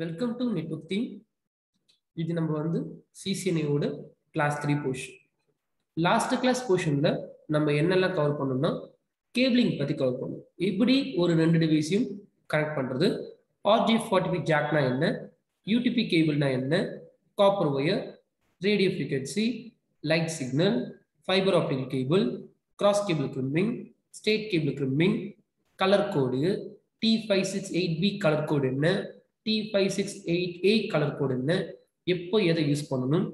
Welcome to network team. இது நம்ம வந்து சிசிஎன்ஏவோட கிளாஸ் 3 போர்ஷன். லாஸ்ட் கிளாஸ் போர்ஷன்ல நம்ம என்னெல்லாம் கவர் பண்ணோம்னா கேபிளிங் பத்தி கவர் பண்ணோம். எப்படி ஒரு ரெண்டு டிவைஸையும் கனெக்ட் பண்றது, RJ45 ஜாக்னா என்ன, யூடிபி கேபிள்னா என்ன, copper wire, radio frequency, light signal, fibre optical cable, cross cable crimping, straight cable crimping, colour code, T568B colour code என்ன, T568A கலர் கோடு என்ன, எப்போ எதை யூஸ் பண்ணணும்,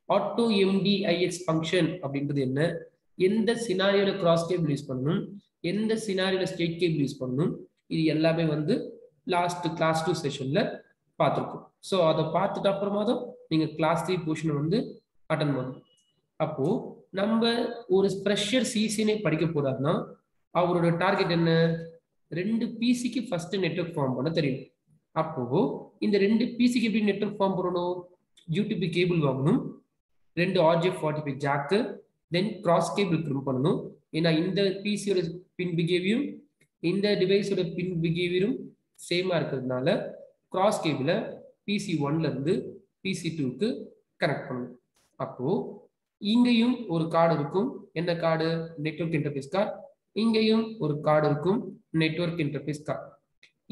ஆட்டோ எம்டிஐஎக்ஸ் ஃபங்க்ஷன் அப்படின்றது என்ன, எந்த சினாரியோல கிராஸ் கேபிள் யூஸ் பண்ணணும், எந்த சினாரியோல ஸ்டேட் கேபிள் யூஸ் பண்ணணும், இது எல்லாமே வந்து லாஸ்ட் கிளாஸ் 2 செஷன்ல பார்த்துருக்கோம். ஸோ அதை பார்த்துட்டு அப்புறமா தான் நீங்க கிளாஸ் 3 போர்ஷனை வந்து அட்டன் பண்ணணும். அப்போ நம்ம ஒரு ஃப்ரெஷர் சிசிஎன்ஏ படிக்க போறாருன்னா அவரோட டார்கெட் என்ன, ரெண்டு பிசிக்கு ஃபர்ஸ்ட் நெட்வொர்க் ஃபார்ம் பண்ண தெரியும். அப்போ இந்த ரெண்டு பிசிக்கு எப்படி நெட்வொர்க் ஃபார்ம் பண்ணணும், யூடிபி கேபிள் வாங்கணும், ரெண்டு RJ45 ஜாக்கு, தென் கிராஸ் கேபிள் கிரிம் பண்ணணும். ஏன்னா இந்த பிசியோட பின் பிஹேவியரும் இந்த டிவைஸோட பின் பிஹேவியரும் சேமா இருக்கிறதுனால கிராஸ் கேபிளை பிசி 1ல இருந்து பிசி 2க்கு கனெக்ட் பண்ணணும். அப்போ இங்கேயும் ஒரு கார்டு இருக்கும், என்ன கார்டு, நெட்வொர்க் இன்டர்ஃபேஸ் கார்டு. இங்கேயும் ஒரு கார்டு இருக்கும், நெட்வொர்க் இன்டர்ஃபேஸ் கார்டு.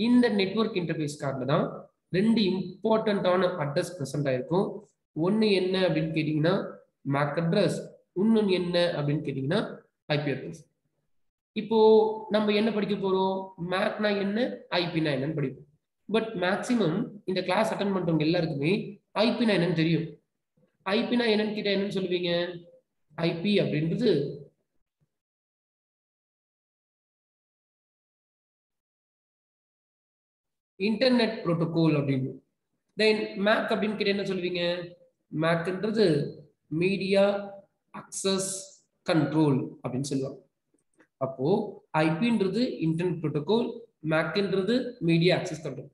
இந்த நெட்வொர்க் இன்டர்ஃபேஸ் கார்டுல தான் ரெண்டு இம்பார்ட்டன்டான அட்ரஸ் ப்ரெசென்ட் ஆயிருக்கும். ஒன்று என்ன அப்படின்னு கேட்டீங்கன்னா மேக் அட்ரஸ், இன்னொன்று என்ன அப்படின்னு கேட்டீங்கன்னா ஐபி அட்ரஸ். இப்போ நம்ம என்ன படிக்க போறோம், மேக்னா என்ன, ஐபினா என்னன்னு படிப்போம். பட் மேக்சிமம் இந்த கிளாஸ் அட்டன் பண்றவங்க எல்லாருக்குமே ஐபினா என்னன்னு தெரியும். ஐபினா என்னன்னு கேட்டா என்னன்னு சொல்லுவீங்க, ஐபி அப்படின்றது இன்டர்நெட் புரோட்டோகால் அப்படின்னு. தென் மேக் அப்படின்னு கேட்ட என்ன சொல்லுவீங்க, மேக்ன்றது மீடியா அக்சஸ் கண்ட்ரோல் அப்படின்னு சொல்லுவாங்க. அப்போ ஐபின்றது இன்டர்நெட் புரோட்டோகால், மேக்ன்றது media access control.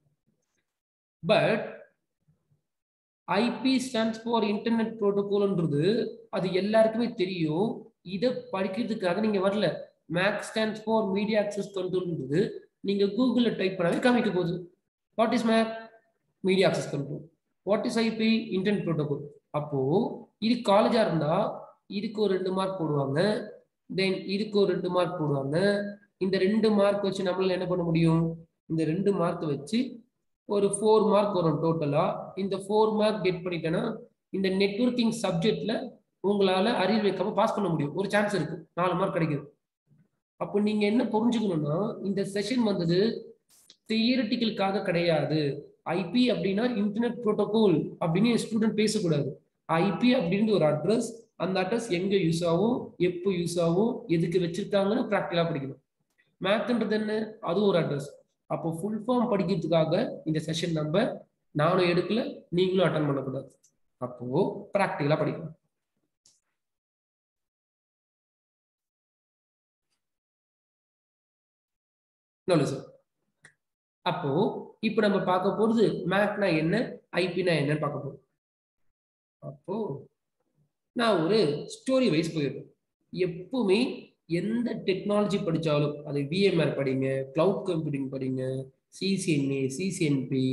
But IP stands for internet புரோட்டோகால்ன்றது அது எல்லாருக்குமே தெரியும். இதை படிக்கிறதுக்காக நீங்க வரல. MAC stands for media access கண்ட்ரோல்ன்றது நீங்க கூகுள்ல டைப் பண்ணாலே காமிக்க போகுது. What is MAC, media access control. What is IP, internet protocol. அப்போ இது காலேஜா இருந்தா இதுக்கு ஒரு 2 மார்க் போடுவாங்க, தென் இதுக்கு ஒரு 2 மார்க் போடுவாங்க. இந்த 2 மார்க் வச்சு நம்மளால என்ன பண்ண முடியும், இந்த 2 மார்க் வச்சு ஒரு 4 மார்க் வரும் டோட்டலா. இந்த 4 மார்க் கெட் பண்ணிட்டேன்னா இந்த நெட்வொர்க்கிங் சப்ஜெக்ட்ல உங்களால அறிவு வைக்காம பாஸ் பண்ண முடியும், ஒரு சான்ஸ் இருக்கு, 4 மார்க் கிடைக்குது. அப்போ நீங்க என்ன புரிஞ்சுக்கணும்னா இந்த செஷன் வந்தது தியரிட்டிக்கலுக்காக கிடையாது. ஐபி அப்படின்னா இன்டர்நெட் புரோட்டோகால் அப்படின்னு ஸ்டூடெண்ட் பேசக்கூடாது. ஐபி அப்படின்னு ஒரு அட்ரஸ், அந்த அட்ரஸ் எங்க யூஸ் ஆகும், எப்போ யூஸ் ஆகும், எதுக்கு வச்சிருக்காங்கன்னு ப்ராக்டிகலா படிக்கணும். மேக்ன்றது என்ன, அதுவும் ஒரு அட்ரஸ். அப்போ ஃபுல் ஃபார்ம் படிக்கிறதுக்காக இந்த செஷன் நம்ம நானும் எடுக்கல, நீங்களும் அட்டன் பண்ணக்கூடாது. அப்போ ப்ராக்டிகலா படிக்கணும். சார் அப்போ இப்போ நம்ம பார்க்க போறது மேக்னா என்ன, ஐபினா என்னன்னு பார்க்க போறோம். அப்போ நான் ஒரு ஸ்டோரி வைஸ் போயிடுறேன். எப்பவுமே எந்த டெக்னாலஜி படிச்சாலும், அது விஎம்ஆர் படிங்க, கிளவுட் கம்ப்யூட்டிங் படிங்க, சிசிஎன்ஏ, சிசிஎன்பி,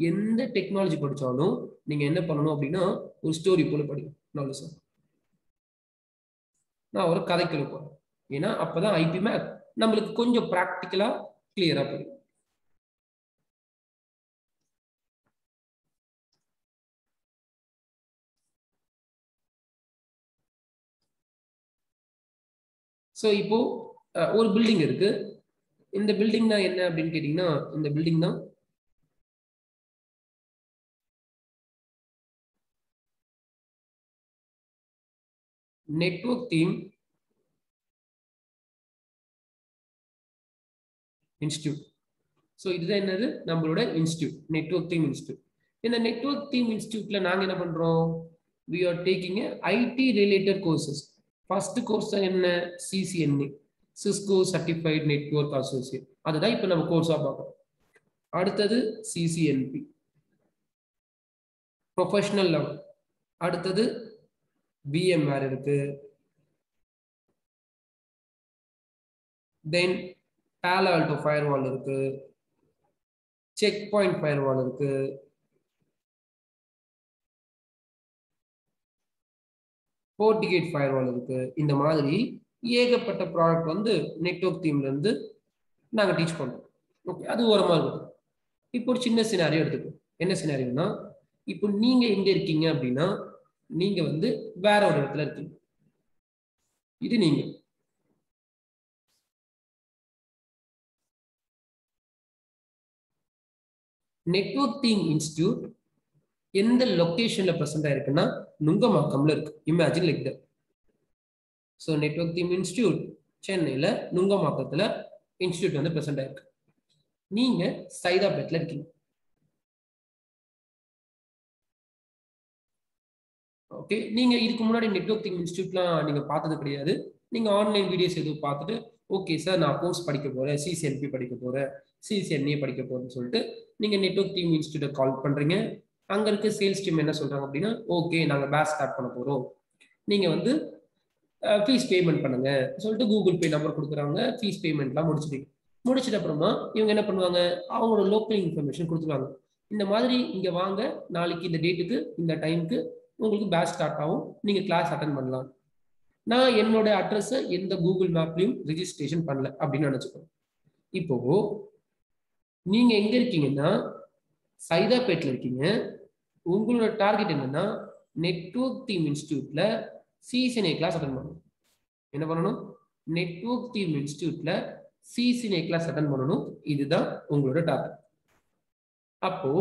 எந்த டெக்னாலஜி படிச்சாலும் நீங்க என்ன பண்ணணும் அப்படின்னா ஒரு ஸ்டோரி போல படிங்க. நல்லது சார், நான் ஒரு கதைக்குள்ள போறேன். ஏன்னா அப்பதான் ஐபி மேக் நம்மளுக்கு கொஞ்சம் ப்ராக்டிக்கலா கிளியரா புரியும். ஸோ இப்போ ஒரு பில்டிங் இருக்கு. இந்த பில்டிங் தான் என்ன அப்படின்னு கேட்டீங்கன்னா இந்த பில்டிங் தான் நெட்வொர்க் டீம் இன்ஸ்டியூட். ஸோ இதுதான் என்னது, நம்மளோட இன்ஸ்டியூட், நெட்வொர்க் டீம் இன்ஸ்டியூட். இந்த நெட்வொர்க் டீம் இன்ஸ்டியூட்ல நாங்க என்ன பண்றோம், we are taking IT related courses. First course என்ன, CCNA, Cisco certified network associate. அதுதான் இப்போ நம்ம கோர்ஸா பார்க்கறோம். அடுத்தது சிசிஎன்பி ப்ரொஃபஷனல் லெவல். அடுத்தது விஎம்ஆர் இருக்கு, தென் பாலோ ஆல்டோ ஃபயர்வால் இருக்கு, செக் பாயிண்ட் ஃபயர்வால் இருக்கு, போர்டிகேட் ஃபயர்வால் இருக்கு. இந்த மாதிரி ஏகப்பட்ட ப்ராடக்ட் வந்து நெட்வொர்க் தீம்ல இருந்து நாங்கள் டீச் பண்ணுறோம். ஓகே, அது ஓரமாக இருக்கும். இப்போ ஒரு சின்ன சினாரியோ எடுத்துக்கோம். என்ன சினாரியோனா, இப்போ நீங்க எங்க இருக்கீங்க அப்படின்னா, நீங்க வந்து வேற ஒரு இடத்துல இருக்கீங்க. இது நீங்க நெட்வொர்க் தீம் இன்ஸ்டிடியூட் எந்த லொகேஷன்ல பிரசன்ட் ஆயிருக்குன்னா நுங்கம்பாக்கம்ல இருக்கு. Imagine like that. So network theme institute சென்னையில நுங்கம்பாக்கத்துல இன்ஸ்டிடியூட் வந்து பிரசன்ட் ஆயிருக்கு. நீங்க சைதாப்பேட்ல இருக்கீங்க. ஓகே, நீங்க இதுக்கு முன்னாடி நெட்வொர்க் தீம் இன்ஸ்டிடியூட்லாம் நீங்க பார்த்தது கிடையாது. நீங்க ஆன்லைன் வீடியோஸ் எதுவும் பார்த்துட்டு ஓகே சார் நான் கோர்ஸ் படிக்க போறேன், சிசிஎன்பி படிக்க போறேன், சிசிஎன்ஏ படிக்க போறேன்னு சொல்லிட்டு நீங்க நெட்வொர்க் தீம் இன்ஸ்டிடியூட் கால் பண்றீங்க. அங்க இருக்க சேல்ஸ் டீம் என்ன சொல்றாங்க அப்படின்னா, ஓகே நாங்க பேட்ச் ஸ்டார்ட் பண்ண போறோம், நீங்க வந்து ஃபீஸ் பேமெண்ட் பண்ணுங்க சொல்லிட்டு கூகுள் பே நம்பர் கொடுக்குறாங்க. ஃபீஸ் பேமெண்ட்லாம் முடிச்சிட்டு அப்புறமா இவங்க என்ன பண்ணுவாங்க, அவங்களோட லோக்கல் இன்ஃபர்மேஷன் கொடுத்துருவாங்க. இந்த மாதிரி இங்க வாங்க, நாளைக்கு இந்த டேட்டுக்கு இந்த டைமுக்கு உங்களுக்கு பேட்ச் ஸ்டார்ட் ஆகும், நீங்க கிளாஸ் அட்டன் பண்ணலாம். நான் என்னோட அட்ரஸை எந்த கூகுள் மேப்லையும் ரிஜிஸ்ட்ரேஷன் பண்ணல அப்படின்னு நினைச்சுக்கோங்க. இப்போ நீங்க எங்க இருக்கீங்கன்னா சைதாப்பேட்ல இருக்கீங்க. உங்களோட டார்கெட் என்னன்னா நெட்வொர்க் தீம் இன்ஸ்டிடியூட்ல சிசிஎன்ஏ கிளாஸ் அட்டன் பண்ணணும். என்ன பண்ணணும்? நெட்வொர்க் தீம் இன்ஸ்டிடியூட்ல சிசிஎன்ஏ கிளாஸ் அட்டன் பண்ணணும். இதுதான் உங்களோட டார்கெட். அப்போ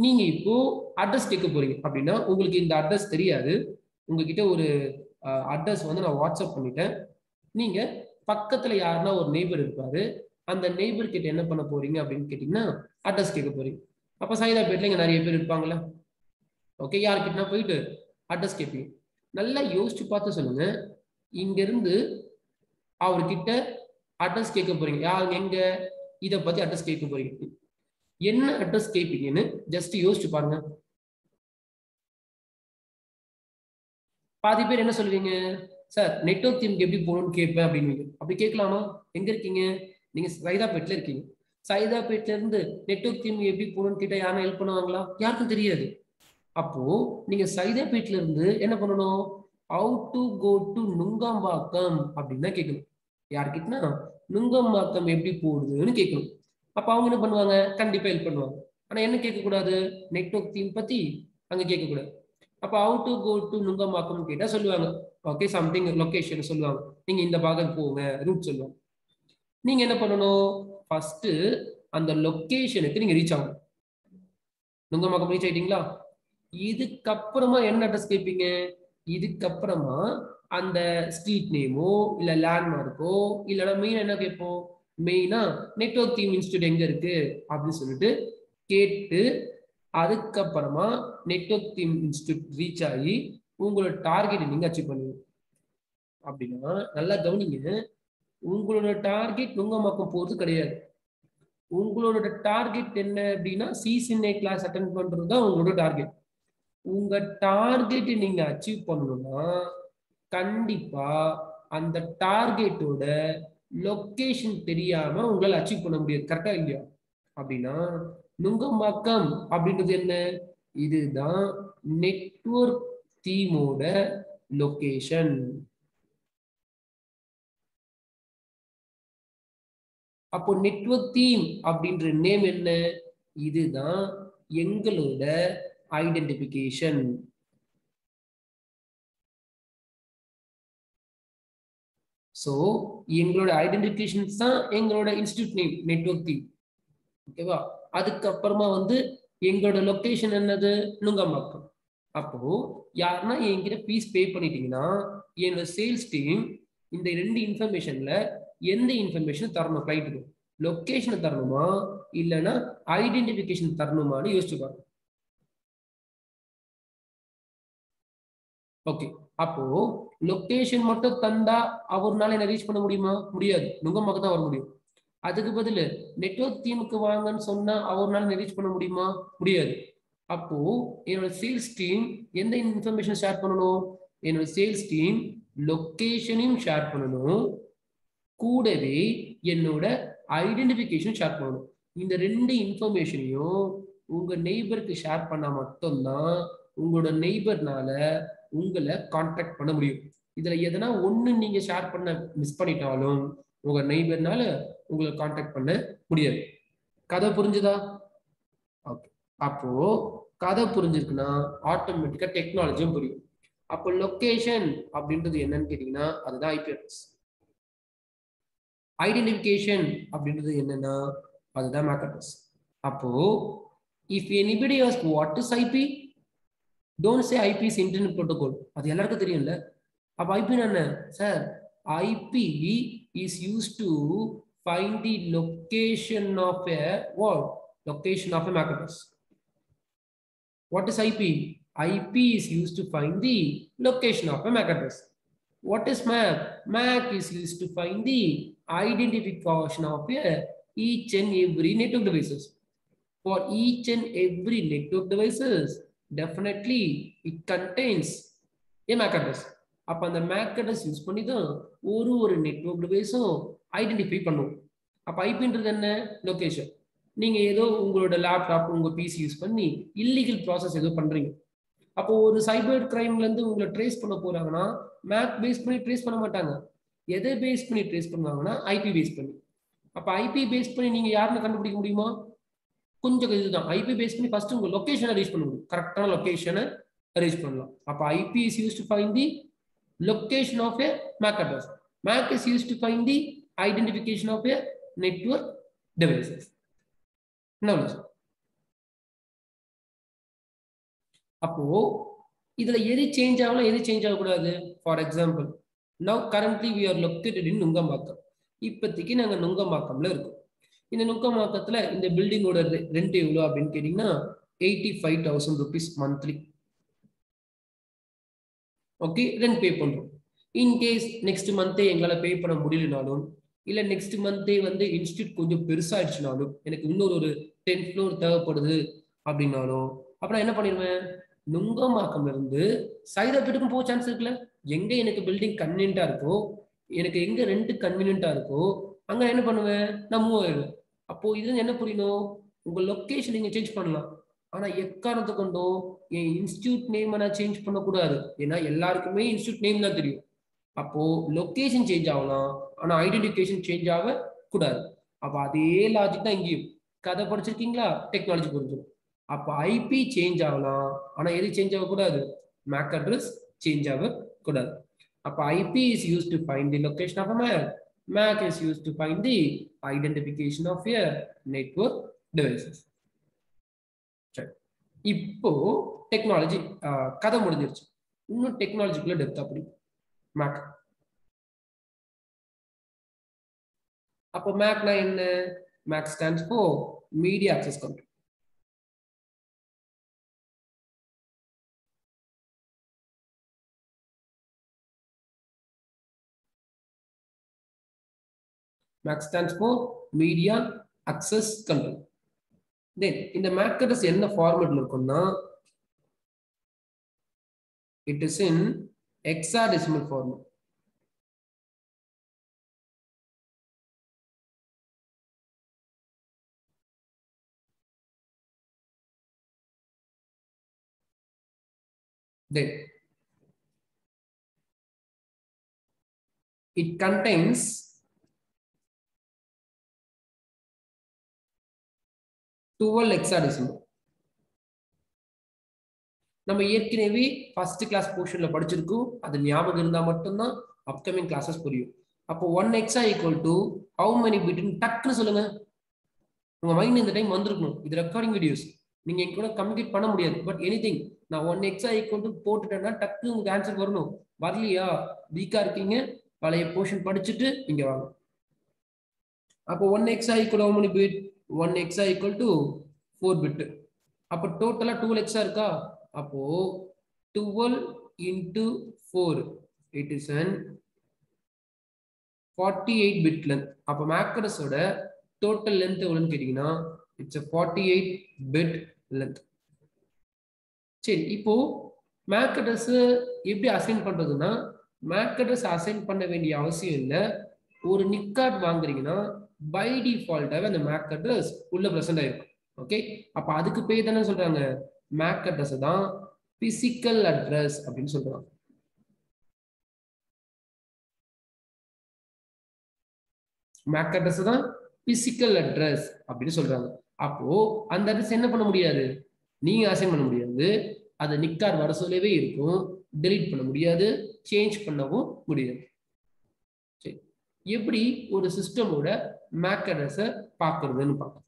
நீங்க இப்போ அட்ரஸ் கேட்க போறீங்க அப்படின்னா உங்களுக்கு இந்த அட்ரஸ் தெரியாது. உங்ககிட்ட ஒரு அட்ரஸ் வந்து நான் வாட்ஸ்அப் பண்ணிட்டேன். நீங்க பக்கத்துல யாருன்னா ஒரு நெய்பர் இருப்பாரு, அந்த நெய்பர் கிட்ட என்ன பண்ண போறீங்க அப்படின்னு கேட்டீங்கன்னா அட்ரஸ் கேட்க போறீங்க. அப்ப சைதாப்பேட்ல இங்க நிறைய பேர் இருப்பாங்களா? ஓகே, யாருக்கிட்ட போயிட்டு அட்ரஸ் கேட்பீங்க. நல்லா யோசிச்சு பார்த்து சொல்லுங்க. இங்க இருந்து அவர்கிட்ட அட்ரஸ் கேட்க போறீங்க. யாருங்க எங்க இதை பத்தி அட்ரஸ் கேட்க போறீங்க. என்ன அட்ரஸ் கேட்பீங்கன்னு ஜஸ்ட் யோசிச்சு பாருங்க. பாதி பேர் என்ன சொல்லுவீங்க, சார் நெட்வொர்க் தீம்க்கு எப்படி போகணும்னு கேட்பேன் அப்படின்னு. அப்படி கேட்கலாமா? எங்க இருக்கீங்க? நீங்க சைதாப்பேட்ல இருக்கீங்க. சைதாப்பேட்ல இருந்து நெட்வொர்க் தீம் எப்படி போகணும்னு கேட்டா யாரும் ஹெல்ப் பண்ணுவாங்களா? யாருக்கும் தெரியாது. அப்போ நீங்க சைதாப்பேட்ல இருந்து என்ன பண்ணணும், how to go to Nungambakkam அப்படின்னு தான் கேட்கணும். யாருக்கிட்டனா நுங்கம்பாக்கம் எப்படி போடுதுன்னு கேட்கணும். அப்ப அவங்க என்ன பண்ணுவாங்க, கண்டிப்பா ஹெல்ப் பண்ணுவாங்க. ஆனா என்ன கேட்கக்கூடாது, நெட்வொர்க் தீம் பத்தி அங்க கேட்கக்கூடாது. அப்ப how to go to Nungambakkam கேட்டா சொல்லுவாங்க, ஓகே சம்திங் லொகேஷன் சொல்லுவாங்க, நீங்க இந்த பாகம் போங்க ரூட் சொல்லுவாங்க. நீங்க என்ன பண்ணணும், ஃபர்ஸ்ட் அந்த லொகேஷனுக்கு நீங்க ரீச் ஆகணும். நுங்கம்பாக்கம் ரீச் ஆயிட்டீங்களா? இதுக்கப்புறமா என்ன அட்ரஸ் கேட்பீங்க, இதுக்கப்புறமா அந்த ஸ்ட்ரீட் நேமோ இல்ல லேண்ட்மார்க்கோ இல்லைன்னா மெயின் என்ன கேட்போம், மெயினா நெட்வொர்க் தீம் இன்ஸ்டியூட் எங்க இருக்கு அப்படின்னு சொல்லிட்டு கேட்டு அதுக்கப்புறமா நெட்வொர்க் தீம் இன்ஸ்டியூட் ரீச் ஆகி உங்களோட டார்கெட் நீங்க அச்சீவ் பண்ணுவீங்க. அப்படின்னா நல்லா கவனிங்க, உங்களோட டார்கெட் நுங்கம்பாக்கம் போறது கிடையாது. உங்களோட டார்கெட் என்ன அப்படின்னா சிசிஎன்ஏ கிளாஸ் அட்டென்ட் பண்றது தான் உங்களோட டார்கெட். உங்க டார்கெட் நீங்க அச்சீவ் பண்ணணும்னா கண்டிப்பா அந்த டார்கெட்டோட லொகேஷன் தெரியாம உங்களால அச்சீவ் பண்ண முடியாது. கரெக்டா இல்லையா? அப்படின்னா நுங்கம்பாக்கம் அப்படின்றது என்ன, இதுதான் நெட்வொர்க் தீமோட லொகேஷன். அப்போ நெட்வொர்க் தீம் அப்படின்ற நேம் என்ன, இதுதான் எங்களோட ஐடென்டிபிகேஷன். ஸோ எங்களோட ஐடென்டிபிகேஷன்ஸ் தான் எங்களோட இன்ஸ்டிடியூட் நேம் நெட்வொர்க் தீம். ஓகேவா? அதுக்கப்புறமா வந்து எங்களோட லொகேஷன் என்னது, நுங்கம்பாக்கம். அப்போ யாருன்னா என்கிட்ட ஃபீஸ் பே பண்ணிட்டீங்கன்னா என்னோட சேல்ஸ் டீம் இந்த ரெண்டு இன்ஃபர்மேஷன்ல எந்த இன்ஃபர்மேஷன் தரணும், கிளைண்ட்டுக்கு லொகேஷனை தரணுமா இல்லைன்னா ஐடென்டிபிகேஷன் தரணுமான்னு யோசிச்சுப்பாங்க. ஓகே, அப்போ லொகேஷன் மட்டும் தந்தா அவர்னால என்ன ரீச் பண்ண முடியுமா? முடியாது, நுங்கம்பாக்கம் தான் வர முடியும். அதுக்கு பதில் நெட்வொர்க் தீமுக்கு வாங்கன்னு சொன்னா அவர்னால ரீச் பண்ண முடியுமா? முடியாது. அப்போ என்னோட சேல்ஸ் டீம் எந்த இன்ஃபர்மேஷன் ஷேர் பண்ணணும், என்னோட சேல்ஸ் டீம் லொகேஷனையும் ஷேர் பண்ணணும், கூடவே என்னோட ஐடென்டிபிகேஷன் ஷேர் பண்ணணும். இந்த ரெண்டு இன்ஃபர்மேஷனையும் உங்க நெய்பருக்கு ஷேர் பண்ணா மட்டும்தான் உங்களோட நெய்பர்னால உங்களை கான்டாக்ட் பண்ண முடியும். இதுல எதனா ஒண்ணு நீங்க ஷேர் பண்ண மிஸ் பண்ணிட்டாலும் உங்க நெய்பர்னால உங்களை கான்டாக்ட் பண்ண முடியாது. கதை புரிஞ்சுதா? ஓகே. அப்போ கதை புரிஞ்சிருக்குன்னா ஆட்டோமேட்டிக்கா டெக்னாலஜியும் புரியும். அப்போ லொகேஷன் அப்படின்றது என்னன்னு கேட்டீங்கன்னா அதுதான் ஐபி அட்ரஸ். ஐடென்டிஃபிகேஷன் அப்படின்றது என்னன்னா அதுதான் மேக் அட்ரஸ். அப்போ if anybody asks what is IP, don't say IP is internet protocol. அது எல்லாருக்கும் தெரியும்ல. அப்ப IP என்ன sir? IP is used to find the location of a what? Location of a MAC address. What is IP? IP is used to find the location of a MAC address. What is MAC? MAC is used to find the identification of each and every network devices. For each and every network devices, definitely it contains a MAC address. அப்ப அந்த MAC address use பண்ணி தான் ஒரு network டிவைஸும் identify பண்ணுவோம். அப்ப ஐபின்றது என்ன? Location. நீங்க ஏதோ உங்களோட லேப்டாப் உங்க பிசி யூஸ் பண்ணி இல்லீகல் ப்ராசஸ் ஏதோ பண்றீங்க. அப்போ ஒரு சைபர் கிரைம்ல இருந்து உங்களை ட்ரேஸ் பண்ண போறாங்கன்னா மேக் பேஸ் பண்ணி ட்ரேஸ் பண்ண மாட்டாங்க. எதை பேஸ் பண்ணி ட்ரேஸ் பண்ணுவாங்கன்னா ஐபி பேஸ் பண்ணி. அப்ப ஐபி பேஸ் பண்ணி நீங்க யாருன்னு கண்டுபிடிக்க முடியுமா? கொஞ்சம் இதுதான். ஐபி பேஸ் பண்ணி ஃபர்ஸ்ட் உங்க லொகேஷனை ரீச் பண்ண முடியும். கரெக்டான லொகேஷனை ரீச் பண்ணலாம். அப்ப IP is used to find the location of a MAC address. MAC is used to find the identification of a network devices. அப்போ இதுல எது சேஞ்ச் ஆகலாம், எது சேஞ்ச் ஆகக்கூடாது? For example, now currently we are located in Nungambakkam. இப்போதைக்கு நாங்கள் நுங்கம்பாக்கம்ல இருக்கோம். இந்த நுங்கம்பாக்கத்துல இந்த பில்டிங்கோட ரெண்ட் எவ்வளோ அப்படின்னு கேட்டீங்கன்னா 85,000 rupees monthly. Okay, rent pay பண்றோம். இன்கேஸ் நெக்ஸ்ட் மந்த்தே எங்களால் பே பண்ண முடியலனாலும், இல்லை நெக்ஸ்ட் மந்த்தே வந்து இன்ஸ்டியூட் கொஞ்சம் பெருசாயிடுச்சுனாலும், எனக்கு இன்னொரு 10 floor தேவைப்படுது அப்படின்னாலும், அப்புறம் என்ன பண்ணிடுவேன்? நுங்கம்பாக்கம்ல இருந்து சைதாப்பேட்டுக்கும் போக சான்ஸ் இருக்குல்ல. எங்க எனக்கு பில்டிங் கன்வீனியன்டா இருக்கோ, எனக்கு எங்க ரெண்ட் கன்வீனியன்டா இருக்கோ அங்க என்ன பண்ணுவேன்? நான் மூவ் ஆயிடுவேன். அப்போ இதுல என்ன புரியணும்? உங்க லொகேஷன் நீங்க சேஞ்ச் பண்ணலாம், ஆனா எக்காரணத்தை கொண்டும் என் இன்ஸ்டியூட் நேம் நான் சேஞ்ச் பண்ணக்கூடாது. ஏன்னா எல்லாருக்குமே இன்ஸ்டியூட் நேம் தான் தெரியும். அப்போ லொகேஷன் சேஞ்ச் ஆகலாம், ஆனா ஐடென்டிஃபிகேஷன் சேஞ்ச் ஆக கூடாது. அப்ப அதே லாஜிக் தான் இங்கேயும். கதை படிச்சிருக்கீங்களா? டெக்னாலஜி புரிஞ்சிடும். அப்ப ஐபி சேஞ்ச் ஆகலாம், ஆனா எது சேஞ்ச் ஆகக்கூடாது? மேக் அட்ரஸ் சேஞ்ச் ஆகக்கூடாது. அப்ப IP is use to find the location of a MAC is used to find the identification of a network devices. சரி, இப்போ டெக்னாலஜி கதை முடிஞ்சிருச்சு. இன்னும் டெக்னாலஜிக்குள்ள டெப்த் அப்படி MAC. அப்போ MACனா என்ன? MAC stands for Media Access Control. MAC stands for Media Access Control. Then இந்த MAC address என்ன ஃபார்மேட்ல இருக்கும்னா, it is in hexadecimal format. Then it contains 12 hexadecimal. நம்ம ஏற்கனவே ஃபர்ஸ்ட் கிளாஸ் போர்ஷன்ல படிச்சிருக்கோம். அது ஞாபகம் இருந்தா மட்டும்தான் அப்கமிங் கிளாஸஸ் புரியும். அப்போ 1 hexa equal to how many bit? டக்குன்னு சொல்லுங்க. உங்க மைண்ட் இந்த டைம் வந்திருக்கணும். இது ரெக்கார்டிங் வீடியோஸ், நீங்க எங்க கூட கம்யூனிகேட் பண்ண முடியாது. பட் எனிதிங், நான் 1 hexa equal to போட்டுட்டேன்னா டக்குன்னு உங்களுக்கு ஆன்சர் வரணும். வரலையா? வீக்கா இருக்கீங்க, பழைய போர்ஷன் படிச்சுட்டு இங்க வாங்க. அப்போ 1 hexa equal to how many bit? 1 hexa equal to 4 bit. அப்போ டோட்டலா 12 hexa இருக்கா? அப்போ 12 into 4, it is an 48 bit length. அப்போ MAC address-ஓட total length எவ்வளவுன்னு கேட்டீங்கன்னா it's a 48 bit length. சரி, இப்போ MAC address எப்படி அசைன் பண்றதுன்னா, MAC address அசைன் பண்ண வேண்டிய அவசியம் இல்லை. ஒரு NIC card வாங்குறீங்கன்னா பை டிஃபால்ட்டாக அந்த MAC address உள்ள ப்ரெசென்ட் ஆயிருக்கும். ஓகே, அப்ப அதுக்கு பேர் தானே சொல்றாங்க MAC address தான் பிசிக்கல் அட்ரஸ் அப்படின்னு சொல்றாங்க. மேக் அட்ரஸ் தான் பிசிக்கல் அட்ரஸ் அப்படின்னு சொல்றாங்க. அப்போ அந்த அட்ரஸ் என்ன பண்ண முடியாது, நீங்க அசைன் பண்ண முடியாது, அது நிக்கார் வர சொல்லவே இருக்கும், டெலீட் பண்ண முடியாது, சேஞ்ச் பண்ணவும் முடியாது. சரி, எப்படி ஒரு சிஸ்டமோட மேக் அட்ரஸை பார்க்கறதுன்னு பார்க்கலாம்.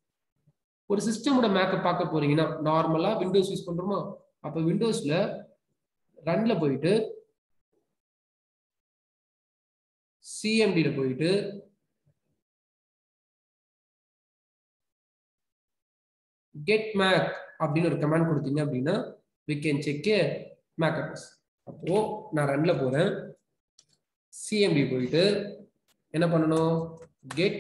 ஒரு சிஸ்டமோட மேக்கை பார்க்க போறீங்கன்னா நார்மலா விண்டோஸ் யூஸ் பண்றோமா, அப்ப விண்டோஸ்ல ரன்ல போயிட்டு சிஎம்டில போயிட்டு get mac அப்படின்னு ஒரு கமாண்ட் கொடுத்தீங்க அப்படின்னா we can check a mac address. அப்போ நான் ரன்ல போறேன், சிஎம்டி போயிட்டு என்ன பண்ணணும், get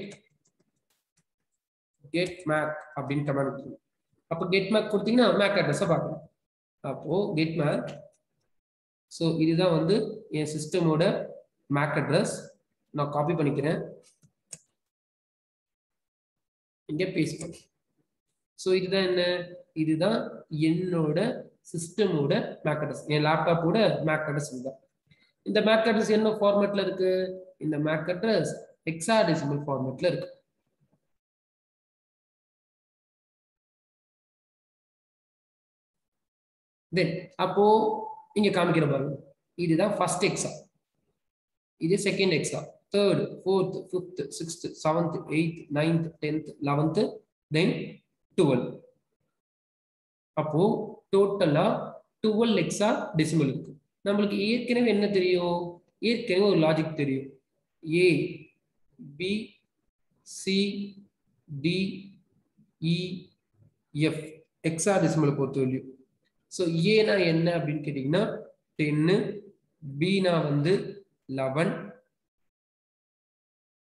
mac அப்படின்னு கமாண்ட் கொடுக்கணும். அப்போ get mac கொடுத்தீங்கன்னா மேக் அட்ரஸை பார்க்கலாம். அப்போ get mac, ஸோ இதுதான் வந்து என் சிஸ்டமோட மேக் அட்ரஸ். நான் காப்பி பண்ணிக்கிறேன், இங்கே பேஸ்ட் பண்ணு. ஸோ இதுதான் என்ன, இதுதான் என்னோட சிஸ்டமோட மேக் அட்ரஸ், என் லேப்டாப்போட மேக் அட்ரஸ் இதுதான். இந்த மேக் அட்ரஸ் என்ன ஃபார்மேட்ல இருக்கு, இந்த மேக் அட்ரஸ் ஹெக்ஸாடெசிமல் ஃபார்மேட்ல இருக்கு. தென் அப்போ இங்க காமிக்கிற பாருங்க, இதுதான் ஃபர்ஸ்ட் எக்ஸா, இது second hexa, third, fourth, fifth, sixth, seventh, eighth, ninth, 10th, 11th, then 12. அப்போ டோட்டலா 12 எக்ஸா டெசிமல் இருக்கு. நம்மளுக்கு ஏற்கனவே என்ன தெரியும், ஏற்கனவே ஒரு லாஜிக் தெரியும், A B C D E F hexadecimal பொறுத்தவரையும். ஸோ ஏனா என்ன அப்படின்னு கேட்டீங்கன்னா 10, பினா வந்து 11,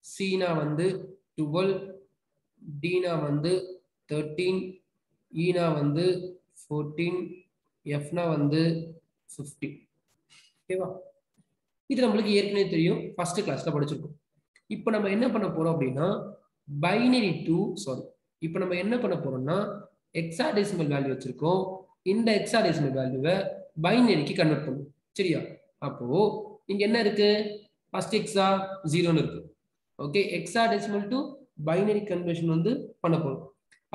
சினா வந்து 12, டினா வந்து 13, ஈனா வந்து 14, எஃப்னா வந்து 15. ஓகேவா, இது நம்மளுக்கு ஏற்கனவே தெரியும், ஃபர்ஸ்ட் கிளாஸ்ல படிச்சிருக்கோம். இப்போ நம்ம என்ன பண்ண போறோம் அப்படின்னா பைனரி டு சாரி இப்போ நம்ம என்ன பண்ண போறோம்னா ஹெக்ஸாடெசிமல் வேல்யூ வச்சிருக்கோம், இந்த ஹெக்ஸாடெசிமல் வேல்யூவை பைனரிக்கு கன்வெர்ட் பண்ணும். சரியா, அப்போ இங்க என்ன இருக்கு, ஃபர்ஸ்ட் எக்ஸா 0ன்னு இருக்கு. Okay, hexadecimal to binary conversion வந்து பண்ண போறோம்.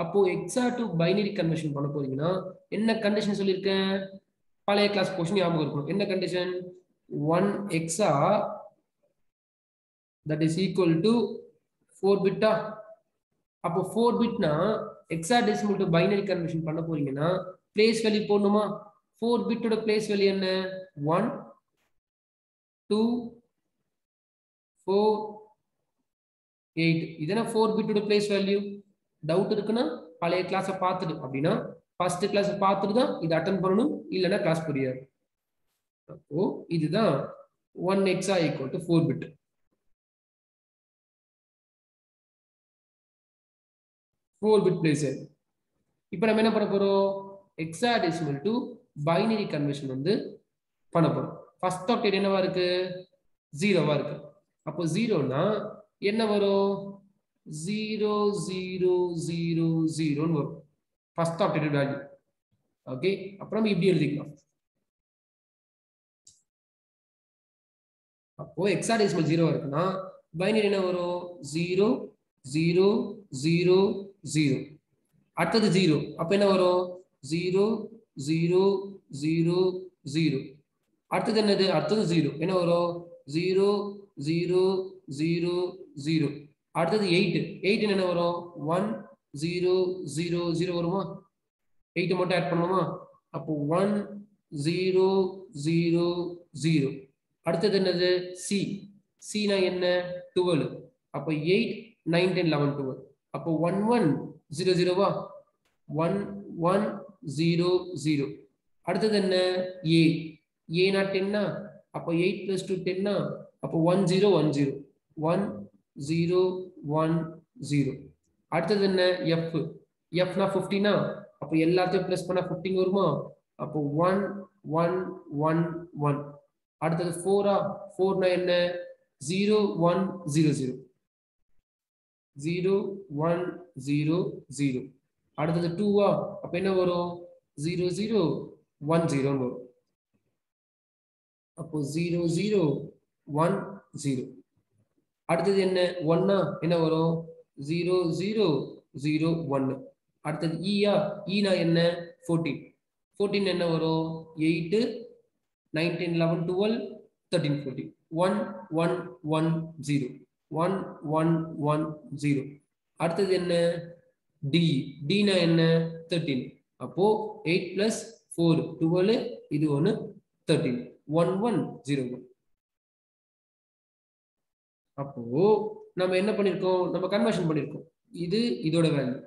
அப்போ எக்ஸா டு பைனரி கன்வர்ஷன் பண்ண போறீங்கன்னா என்ன கண்டிஷன் சொல்லியிருக்கேன், பழைய கிளாஸ் போர்ஷன் ஞாபகம் இருக்கணும். என்ன condition, 1 hexa that is equal to 4 பிட்டா. அப்போ 4 பிட்னா ஹெக்ஸாடெசிமல் டு பைனரி கன்வர்ஷன் பண்ண போறீங்கன்னா பிளேஸ் வேல்யூ போடணுமா. 4 பிட்டோட பிளேஸ் வேல்யூ என்ன, 1 2 4 8. இதனா 4 பிட்டோட பிளேஸ் வேல்யூ. டவுட் இருக்குன்னா பழைய கிளாஸை பார்த்துட்டு, அப்படின்னா ஃபர்ஸ்ட் கிளாஸ் பார்த்துட்டு தான் இது அட்டன் பண்ணணும், இல்லைன்னா கிளாஸ் புரியாது. அப்போ இதுதான் 1 hexa equal to 4 bit. 4 bit place. இப்போ நம்ம என்ன பண்ண போறோம், ஹெக்ஸாடெசிமல் டு பைனரி கன்வர்ஷன் வந்து பண்ண போறோம். ஃபர்ஸ்ட் ஆக்டேட் என்னவா இருக்கு, 0வா இருக்கு. அப்போ 0னா என்ன வரும், 0 0 0 0ன்னு வரும் ஃபர்ஸ்ட் ஆக்டேட் வேல்யூ. ஓகே, அப்புறம் இப்படி எழுதிக்கலாம். அப்போ ஹெக்ஸாடெசிமல் 0 இருக்குன்னா பைனரி என்ன வரும், 0 0 0 0. அடுத்தது 0, அப்ப என்ன வரும், 0 0 0 0. அடுத்தது என்னது, அடுத்தது 0 என்ன வரும், 0 0 0 0. அடுத்தது 8, 8 என்ன வரும், 1 0 0 0 வருமா, 8 மட்டும் ஆட் பண்ணுமா. அப்போ 1 0 0 0. அடுத்தது என்னது, சி, சினா என்ன, 12. அப்போ 8 9 10 11 12. அப்போ 1 1 0 0வா, 1 1 0 0. அடுத்தது என்ன, ஏ, ஏனா 10னா, அப்போ 8 + 2 10னா, அப்போ 1 0 1 0 1 0 1 0. அடுத்தது என்ன, எஃப், எஃப்னா 15னா, அப்போ எல்லாத்தையும் பிளஸ் பண்ணா 15 வருமா. அப்போ 1 1 1 1. அடுத்தது 4ஆ, 4னா என்ன, 0 1 0 0 0 1 0 0. அடுத்தது 2ஆ, அப்ப என்ன வரும், 0 0 1 0 வரும். அப்போ 0 0 1 0. அடுத்தது என்ன 1 என்ன வரும் 0 0 0 1. அடுத்தது ஈயா ஈனா என்ன 14. 14 என்ன வரும் 8 19 11 12 13 14. 1 1 1 0 1 1 1 0. அடுத்தது என்ன டி டினா என்ன 13. அப்போ 8 plus 4 12 இது ஒன்று 13 1 1 0 1. அப்போ நம்ம என்ன பண்ணிருக்கோம் நம்ம கன்வர்ஷன் பண்ணிருக்கோம். இது இதோட வேல்யூ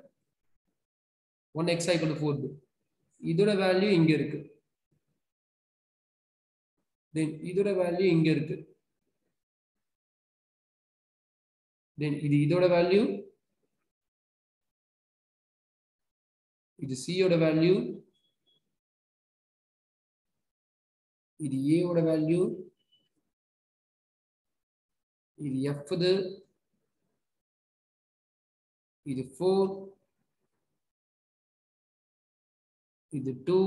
1x equal to 4 இதோட வேல்யூ இங்க இருக்கு. தென் இதோட வேல்யூ இங்க இருக்கு. தென் இது இதோட வேல்யூ, இது c ஓட வேல்யூ, இது a ஓட வேல்யூ, இது f இது 4, இது 2,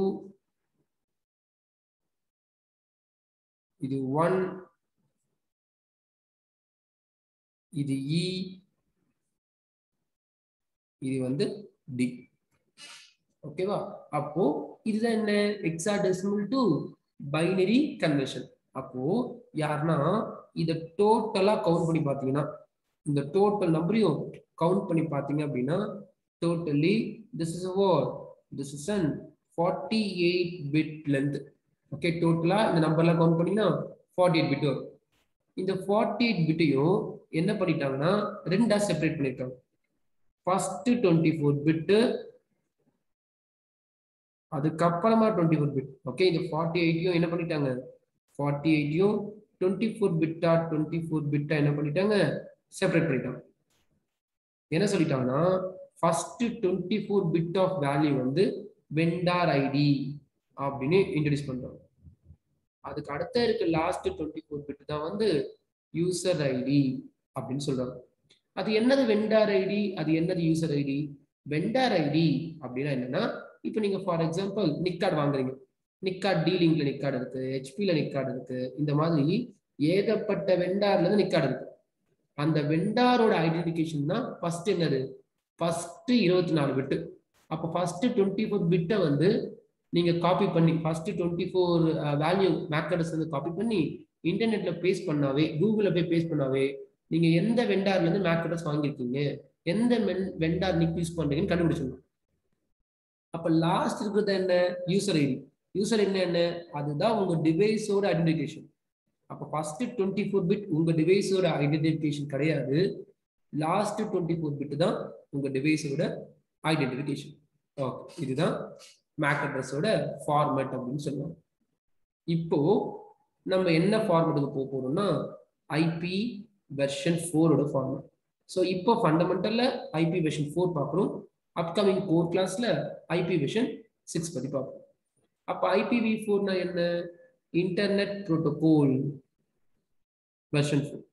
இது 1, இது e, இது வந்து d. ஓகேவா? அப்போ இதுதான் என்ன ஹெக்ஸாடெசிமல் டு பைனரி கன்வர்ஷன். அப்போ யாருன்னா இத டோட்டலா கவுண்ட் பண்ணி பாத்தீங்கன்னா இந்த டோட்டல் நம்பரையும் கவுண்ட் பண்ணி பாத்தீங்க அப்படின்னா totally this is what this is an 48 bit length. Okay டோட்டலா இந்த நம்பர்லாம் கவுண்ட் பண்ணீங்கன்னா 48 பிட் வரும். இந்த 48 பிட்டையும் என்ன பண்ணிட்டாங்கன்னா ரெண்டா செப்பரேட் பண்ணிருக்காங்க. ஃபர்ஸ்ட் 24 பிட் அதுக்கப்புறமா 24 பிட். ஓகே இந்த 48யும் என்ன பண்ணிட்டாங்க 48யும் 24 பிட்டா 24 பிட்டா என்ன பண்ணிட்டாங்க செப்பரேட் பண்ணிட்டாங்க. என்ன சொல்லிட்டாங்கன்னா ஃபர்ஸ்ட் 24 பிட் ஆஃப் வேல்யூ வந்து வெண்டார் ஐடி அப்படின்னு இன்ட்ரோடியூஸ் பண்றாங்க. அதுக்கு அடுத்த இருக்க லாஸ்ட் 24 பிட் தான் வந்து யூசர் ஐடி அப்படின்னு சொல்றாங்க. அது என்னது வெண்டார் ஐடி, அது என்னது யூசர் ஐடி? வெண்டார் ஐடி அப்படின்னா என்னன்னா இப்போ நீங்க ஃபார் எக்ஸாம்பிள் நிக் கார்டு வாங்குறீங்க, நிக் கார்டு டீலிங்ல நிக் கார்டு இருக்கு, ஹெச்பில நிக் கார்டு இருக்கு, இந்த மாதிரி ஏகப்பட்ட வெண்டார்ல இருந்து நிக் கார்டு இருக்கு. அந்த வெண்டாரோட ஐடென்டிஃபிகேஷன் தான் ஃபர்ஸ்ட் என்னது ஃபர்ஸ்ட் 24 பிட். அப்போ ஃபர்ஸ்ட் 24 பிட்டை வந்து நீங்க காப்பி பண்ணி ஃபர்ஸ்ட் 24 வேல்யூ மேக் அட்ரஸ் வந்து காப்பி பண்ணி இன்டர்நெட்ல பேஸ்ட் பண்ணாவே, கூகுள்ல போய் பேஸ்ட் பண்ணாவே நீங்க எந்த வெண்டார்ல இருந்து மேக் அட்ரஸ் வாங்கியிருக்கீங்க, எந்த வெண்டார் நிக் யூஸ் பண்றீங்கன்னு கண்டுபிடிச்சிடணும். அப்ப லாஸ்ட் இருக்கிறது என்ன யூசர் ஐடி. யூசர் என்ன அதுதான் உங்க டிவைஸோட ஐடென்டிஃபிகேஷன். அப்ப ஃபர்ஸ்ட் 24 பிட் உங்க டிவைஸோட ஐடென்டிஃபிகேஷன் கிடையாது, லாஸ்ட் 24 பிட் தான் உங்க டிவைஸோட ஐடென்டிஃபிகேஷன். ஓகே இதுதான் மேக் அட்ரஸோட ஃபார்மேட் அப்படின்னு சொல்லுவாங்க. இப்போ நம்ம என்ன ஃபார்மேட்டுக்கு போக போறோம்னா ஐபி வெர்ஷன் 4 ஃபார்மேட். ஸோ இப்போ ஃபண்டமெண்டல்ல ஐபி வெர்ஷன் 4 பார்க்குறோம். அப்கமிங் கோர் கிளாஸ்ல ஐபி வெர்ஷன் 6 பத்தி பார்ப்போம். அப்ப IPv4 என்ன internet protocol version 4.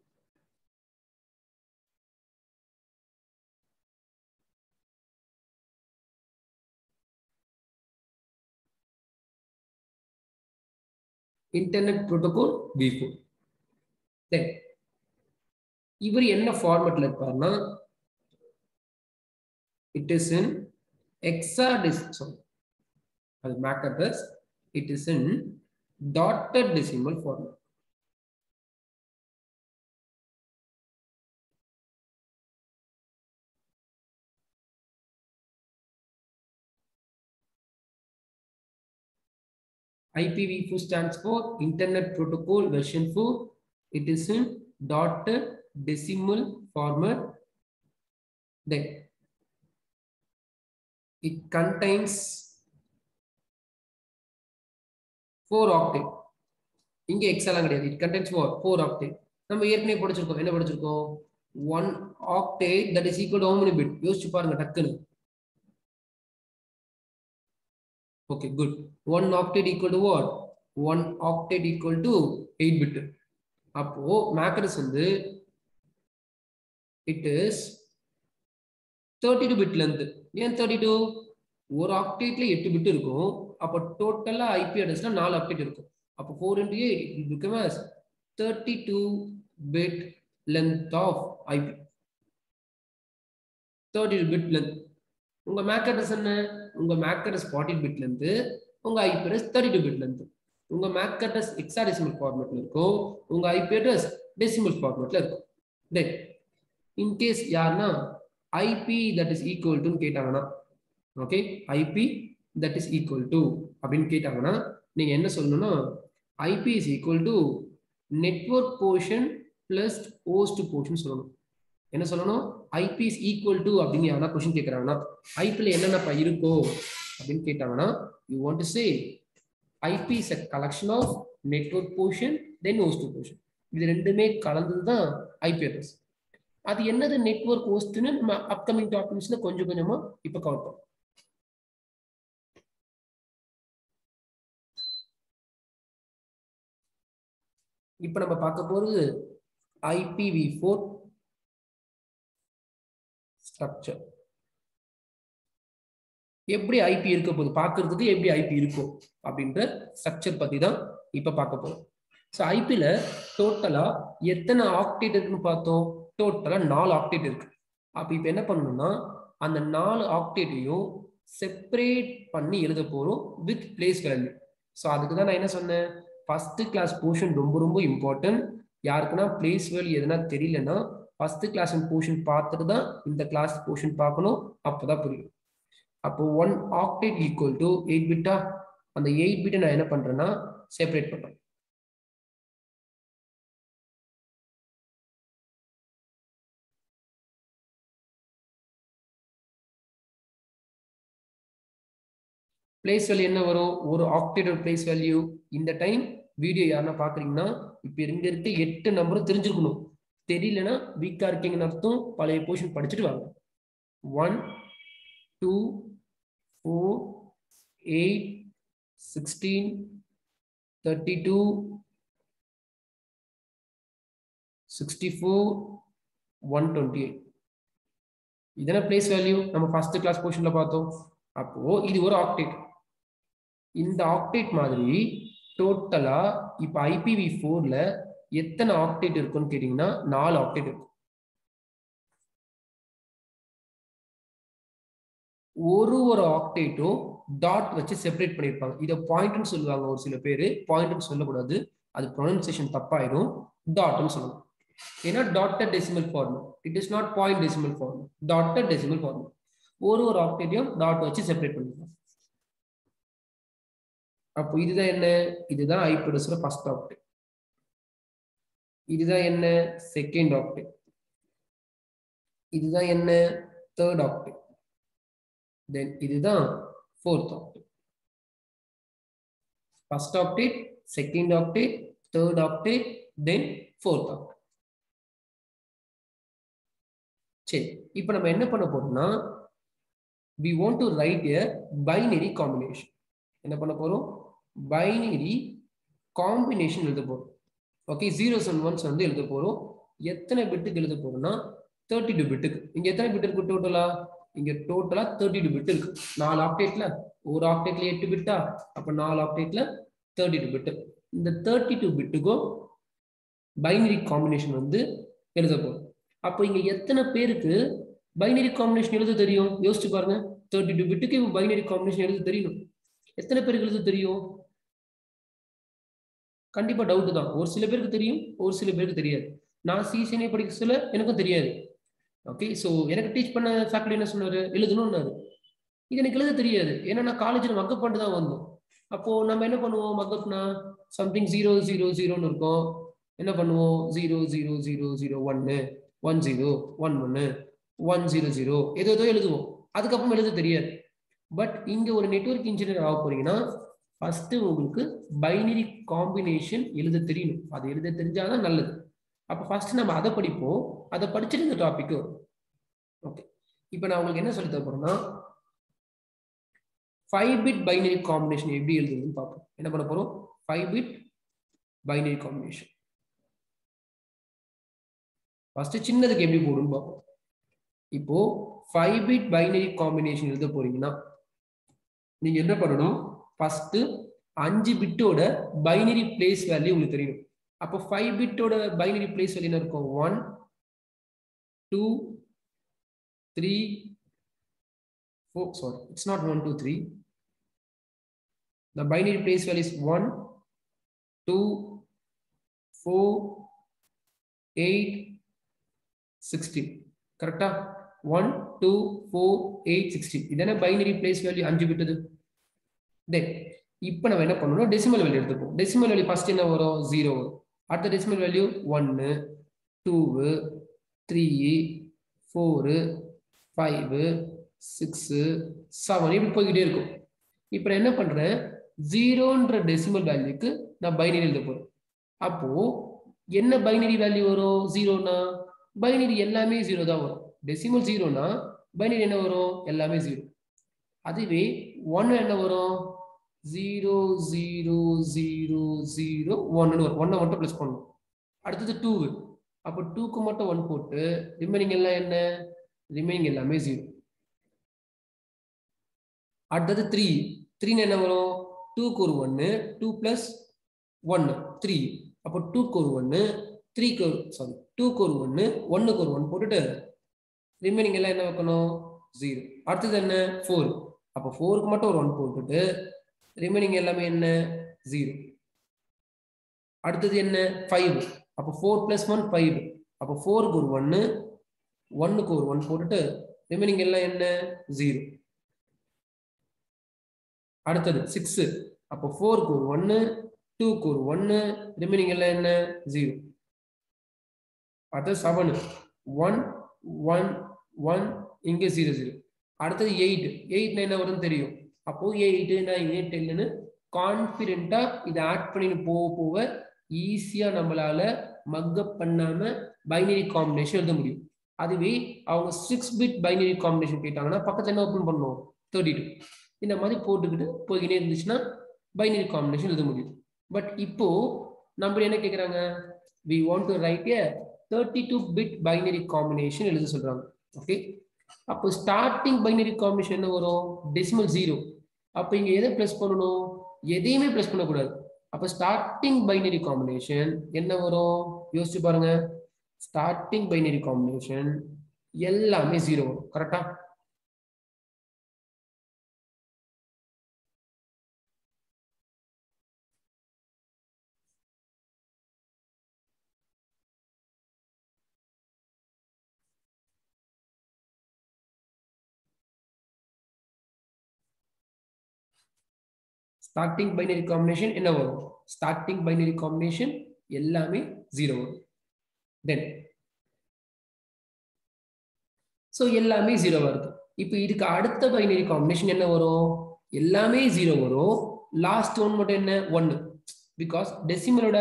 Internet protocol v4. தென் இவர் என்ன ஃபார்மேட்ல இருப்பார்னா it is in hexadecimal, அது MAC address, it is in dotted decimal format. IPv4 stands for Internet Protocol version 4. It is in dotted decimal format. Then it contains 4 octet. இங்க எக்ஸலாம் கிடையாது. It contains 4 octet. நம்ம ஏற்கனவே படிச்சிருக்கோம். என்ன படிச்சிருக்கோம்? 1 octet that is equal to how many bit? யோசிச்சு பாருங்க டக்குன்னு. Okay, good. 1 octet equal to what? 1 octet equal to 8 bit. அப்போ MAC address வந்து it is 32 bit length. ஏன் 32? ஒரு ஆக்டேட்ல 8 பிட் இருக்கும், அப்போ டோட்டலா ஐபி அட்ரஸ்ல 4 ஆக்டேட் இருக்கும். அப்போ 4 into 8 it will become as 32 bit length of IP. 32 bit length. உங்க MAC address என்ன? உங்க MAC address 40 bit length, உங்க IP address 32 bit length. உங்க MAC address hexadecimal formatல இருக்கும், உங்க IP address decimal formatல இருக்கும். Then in case யாருன்னா IP that is equal to கேட்டாங்கன்னா, okay, IP that is equal to அப்படின்னு கேட்டாங்கன்னா நீங்க என்ன சொல்லணும்னா IP is equal to network portion plus host portion சொல்லணும். என்ன சொல்லணும்? IP is equal to அப்படின்னு யாரா கொஸ்டின் கேட்கறாங்கன்னா ஐபில என்னென்னப்பா இருக்கோ அப்படின்னு கேட்டாங்கன்னா you want to say IP is a collection of network portion then host portion. இது ரெண்டுமே கலந்தது தான் IP address. அது என்னது நெட்வொர்க் ஹோஸ்ட்னு நம்ம அப்கமிங் டாபிக்ஸ்ல கொஞ்சம் கொஞ்சமா இப்ப கவர் பண்ணோம். இப்ப நம்ம பார்க்க போறது IPv4 ஸ்ட்ரக்சர். எப்படி ஐபி இருக்க போகுது பார்க்கறதுக்கு எப்படி ஐபி இருக்கும் அப்படின்ற ஸ்ட்ரக்சர் பத்தி தான் இப்ப பார்க்க போறோம். ஸோ ஐபில டோட்டலா எத்தனை ஆக்டேட் இருக்குன்னு பார்த்தோம். டோட்டலா 4 ஆக்டேட் இருக்கு. அப்ப இப்ப என்ன பண்ணணும்னா அந்த 4 ஆக்டேட்டையும் செப்பரேட் பண்ணி எழுத போறோம் வித் பிளேஸ் வேல்யூ. ஸோ அதுக்கு தான் நான் என்ன சொன்னேன், ஃபர்ஸ்ட் கிளாஸ் போர்ஷன் ரொம்ப ரொம்ப இம்பார்ட்டன்ட். யாருக்குன்னா பிளேஸ் வேல்யூ எதுனா தெரியலன்னா ஃபர்ஸ்ட் கிளாஸ் போர்ஷன் பார்த்துட்டு தான் இந்த கிளாஸ் போர்ஷன் பார்க்கணும், அப்பதான் புரியும். அப்போ 1 ஆக்டேட் ஈக்குவல் டு 8 பிட்டா, அந்த 8 பிட்டை நான் என்ன பண்றேன்னா செப்பரேட் பண்றேன். பிளேஸ் வேல்யூ என்ன வரும், ஒரு ஆக்டேட்டோட பிளேஸ் வேல்யூ. இந்த டைம் வீடியோ யாருன்னா பாக்குறீங்கன்னா இப்ப இங்க இருக்க 8 நம்பரும் தெரிஞ்சிருக்கணும். தெரியலன்னா வீக்கா இருக்கீங்கன்னு அர்த்தம். பழைய போர்ஷன் படிச்சுட்டு வாங்க. 1 2 4 8 16 32 64 128. இதென்ன பிளேஸ் வேல்யூ நம்ம ஃபர்ஸ்ட் கிளாஸ் போர்ஷன்ல பார்த்தோம். அப்போ இது ஒரு ஆக்டேட். இந்த ஆக்டேட் மாதிரி டோட்டலா இப்ப IPv4ல எத்தனை ஆக்டேட் இருக்குன்னு கேட்டீங்கன்னா 4 ஆக்டேட் இருக்கும். ஒரு ஆக்டேட்டும் டாட் வச்சு செப்பரேட் பண்ணிருப்பாங்க. இதை பாயிண்ட்னு சொல்லுவாங்க ஒரு சில பேரு, பாயிண்ட்னு சொல்லக்கூடாது, அது ப்ரொனன்சியேஷன் தப்பாயிடும். டாட்னு சொல்லணும். ஏன்னா dotted decimal format, it is not point decimal format, dotted decimal format. ஒரு ஆக்டேட்டையும் டாட் வச்சு செப்பரேட் பண்ணிருப்பாங்க. அப்போ இதுதான் என்ன, இதுதான் ஐபி அட்ரஸ்ல ஃபர்ஸ்ட் ஆக்டேட். இதுதான் என்ன, செகண்ட் ஆக்டேட். இதுதான் என்ன, தேர்ட் ஆக்டேட். தென் இதுதான் fourth octet. First octet, second octet, third octet, then fourth octet. சரி, இப்போ நம்ம என்ன பண்ண போறோம்னா we want to write a binary combination. என்ன பண்ண போறோம், பைனரி காம்பினேஷன் எழுத போறோம். ஓகே, 0s and 1s வந்து எழுத போறோம். எத்தனை பிட்டுக்கு எழுத போறோம்னா 32 பிட்டுக்கு. இங்க எத்தனை பிட் இருக்கு டோட்டலா, இங்க டோட்டலா 32 பிட் இருக்கு. 4 ஆக்டேட்ல, ஒரு ஆக்டேட்ல 8 பிட்டா, அப்ப 4 ஆக்டேட்ல 32 பிட். இந்த 32 பிட்டுக்கும் பைனரி காம்பினேஷன் வந்து எழுத போறோம். அப்போ இங்க எத்தனை பேருக்கு பைனரி காம்பினேஷன் எழுத தெரியும் யோசிச்சு பாருங்க. 32 பிட்டுக்கு பைனரி காம்பினேஷன் எழுத தெரியணும். எத்தனை பேருக்கு எழுத தெரியும்? கண்டிப்பா டவுட் தான். ஒரு சில பேருக்கு தெரியும், ஒரு சில பேருக்கு தெரியாது. நான் சிசிஎன்ஏ படிக்க சொல்ல எனக்கும் தெரியாது. ஓகே, ஸோ எனக்கு டீச் பண்ண ஃபேக்கல்டி என்ன சொன்னாரு, எழுதணும்னாரு. இது எனக்கு எழுத தெரியாது, ஏன்னா நான் காலேஜில் மக்கப் பண்ணிட்டு தான் வந்தோம். அப்போ நம்ம என்ன பண்ணுவோம், மக்கப்னா சம்திங் 0 0 0ன்னு இருக்கும். என்ன பண்ணுவோம், 0 0 0 0 1 1 0 1 1 1 0 0 ஏதோ எழுதுவோம். அதுக்கப்புறம் எழுத தெரியாது. பட் இங்க ஒரு நெட்வொர்க் இன்ஜினியர் ஆக போறீங்கன்னா ஃபர்ஸ்ட் உங்களுக்கு பைனரி காம்பினேஷன் எழுத தெரியணும். அது எழுத தெரிஞ்சாதான் நல்லது. அப்ப ஃபர்ஸ்ட் நம்ம அதை படிப்போம். அதை படிச்சுட்டு இந்த டாபிக் வரும். ஓகே, இப்போ நான் உங்களுக்கு என்ன சொல்லி தர போறேன்னா 5-bit பைனரி காம்பினேஷன் எப்படி எழுதுறதுன்னு பார்ப்போம். என்ன பண்ண போறோம், 5-bit பைனரி காம்பினேஷன். ஃபர்ஸ்ட் சின்னதுக்கு எப்படி போடுன்னு பார்ப்போம். இப்போ 5-bit பைனரி காம்பினேஷன் எழுத போறீங்கன்னா நீங்க என்ன பண்ணணும், ஃபர்ஸ்ட் 5 பிட்டோட பைனரி பிளேஸ் வேல்யூ உங்களுக்கு தெரியும். அப்போ 5 பிட்டோட பைனரி பிளேஸ் வேல்யூ என்ன இருக்கும்? 1 2 3 4. Sorry, it's not 1 2 3. The binary place value is 1 2 4 8 16. கரெக்டா? 1 2 4 8 16. இதென்ன பைனரி பிளேஸ் வேல்யூ 5 பிட். தென் இப்போ நம்ம என்ன பண்ணணும்? டெசிமல் வேல்யூ எடுத்துப்போம். டெசிமல் வேல்யூ ஃபர்ஸ்ட் என்ன வரும்? 0 வரும். அடுத்த டெசிமல் வேல்யூ 1 2 3 4 5 6 7 இப்படி போய்கிட்டே இருக்கும். இப்போ என்ன பண்றேன்? 0ன்ற டெசிமல் வேல்யூக்கு நான் பைனரி எழுத போறேன். அப்போ என்ன பைனரி வேல்யூ வரும்? 0னா பைனரி எல்லாமே 0 தான் வரும். டெசிமல் 0னா பைனரி என்ன வரும்? எல்லாமே 0. அதுவே 1 என்ன வரும்? 0 0 0 0 1 வரும். 1 மட்டும் பிளஸ் பண்ணணும். அடுத்தது 2. அப்போ 2க்கு மட்டும் 1 போட்டு ரிமைனிங் எல்லாம் என்ன? ரிமைனிங் எல்லாமே 0. அடுத்தது 3. 3 என்ன வரும்? 2க்கு ஒரு 1 2 plus 1 3. அப்போ 2க்கு ஒரு 1 3க்கு ஒரு 2க்கு ஒரு 1 1க்கு ஒரு 1 போட்டுட்டு ரிமைனிங் எல்லாம் என்ன வைக்கணும்? 0. அடுத்தது என்ன? 4. அப்போ 4க்கு மட்டும் ஒரு 1 போட்டுட்டு ரிமைனிங் எல்லாமே என்ன? 0. அடுத்தது என்ன? 5. அப்போ 4 plus 1 5. அப்போ 4க்கு ஒரு 1 1க்கு ஒரு 1 போட்டுட்டு ரிமைனிங் எல்லாம் என்ன? 0. அடுத்தது 6. அப்போ 4க்கு ஒரு 1 2க்கு ஒரு 1 ரிமைனிங் எல்லாம் என்ன? 0. அடுத்தது 7. 1 1 1 இங்க 0 0. அடுத்தது 8. 8 என்ன வரும்னு தெரியும். அப்போ 8 9 10ன்னு கான்ஃபிடென்ட்டா இதை ஆட் பண்ணி போக ஈஸியா நம்மளால மக்கப் பண்ணாம பைனரி காம்பினேஷன் எழுத முடியும். அதுவே அவங்க 6 பிட் பைனரி காம்பினேஷன் கேட்டாங்கன்னா பக்கத்துல என்ன ஓப்பன் பண்ணுவோம்? 32. இந்த மாதிரி போட்டுக்கிட்டு போய்கிட்டே இருந்துச்சுன்னா பைனரி காம்பினேஷன் எழுத முடியும். பட் இப்போ நம்ம என்ன கேட்குறாங்க? we want to write a 32 bit binary combination எழுத சொல்றாங்க. ஓகே, அப்போ ஸ்டார்டிங் பைனரி காம்பினேஷன் என்ன வரும்? டெசிமல் 0. அப்போ இங்க எதை பிளஸ் பண்ணணும்? எதையுமே பிளஸ் பண்ணக்கூடாது. அப்போ ஸ்டார்டிங் பைனரி காம்பினேஷன் என்ன வரும்? யோசிச்சு பாருங்க. ஸ்டார்டிங் பைனரி காம்பினேஷன் எல்லாமே 0 வரும். கரெக்டா? ஸ்டார்டிங் பைனரி காம்பினேஷன் என்ன வரும்? ஸ்டார்டிங் பைனரி காம்பினேஷன் எல்லாமே 0 வரும். தென் ஸோ எல்லாமே 0 வருது. இப்போ இதுக்கு அடுத்த பைனரி காம்பினேஷன் என்ன வரும்? எல்லாமே 0 வரும். லாஸ்ட் ஒன் மட்டும் என்ன? 1. பிகாஸ் டெசிமலோட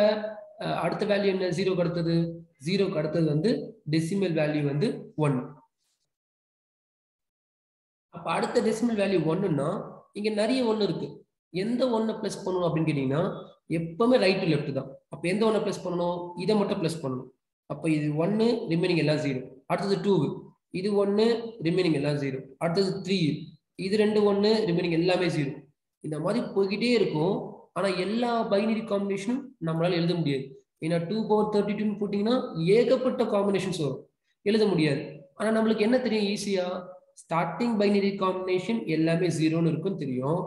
அடுத்த வேல்யூ என்ன? 0க்கு அடுத்தது 0க்கு அடுத்தது வந்து டெசிமல் வேல்யூ வந்து 1. அப்போ அடுத்த டெசிமல் வேல்யூ 1ன்னா இங்க நிறைய 1 இருக்கு. எந்த 1 பிளஸ் பண்ணணும் அப்படின்னு கேட்டீங்கன்னா எப்பவுமே ரைட் டு லெஃப்ட் தான். அப்போ எந்த 1 பிளஸ் பண்ணணும்? இதை மட்டும் பிளஸ் பண்ணணும். அப்போ இது 1 ரிமைனிங் எல்லாம் 0. அடுத்தது 2 இது 1 ரிமைனிங் எல்லாம் 0. அடுத்தது 3 இது 2 1 ரிமைனிங் எல்லாமே 0. இந்த மாதிரி போய்கிட்டே இருக்கும். ஆனா எல்லா பைனரி காம்பினேஷனும் நம்மளால எழுத முடியாது. ஏன்னா 2 power 32 போட்டீங்கன்னா ஏகப்பட்ட காம்பினேஷன்ஸ் வரும், எழுத முடியாது. ஆனா நம்மளுக்கு என்ன தெரியும்? ஈஸியா ஸ்டார்டிங் பைனரி காம்பினேஷன் எல்லாமே 0ன்னு இருக்கும் தெரியும்.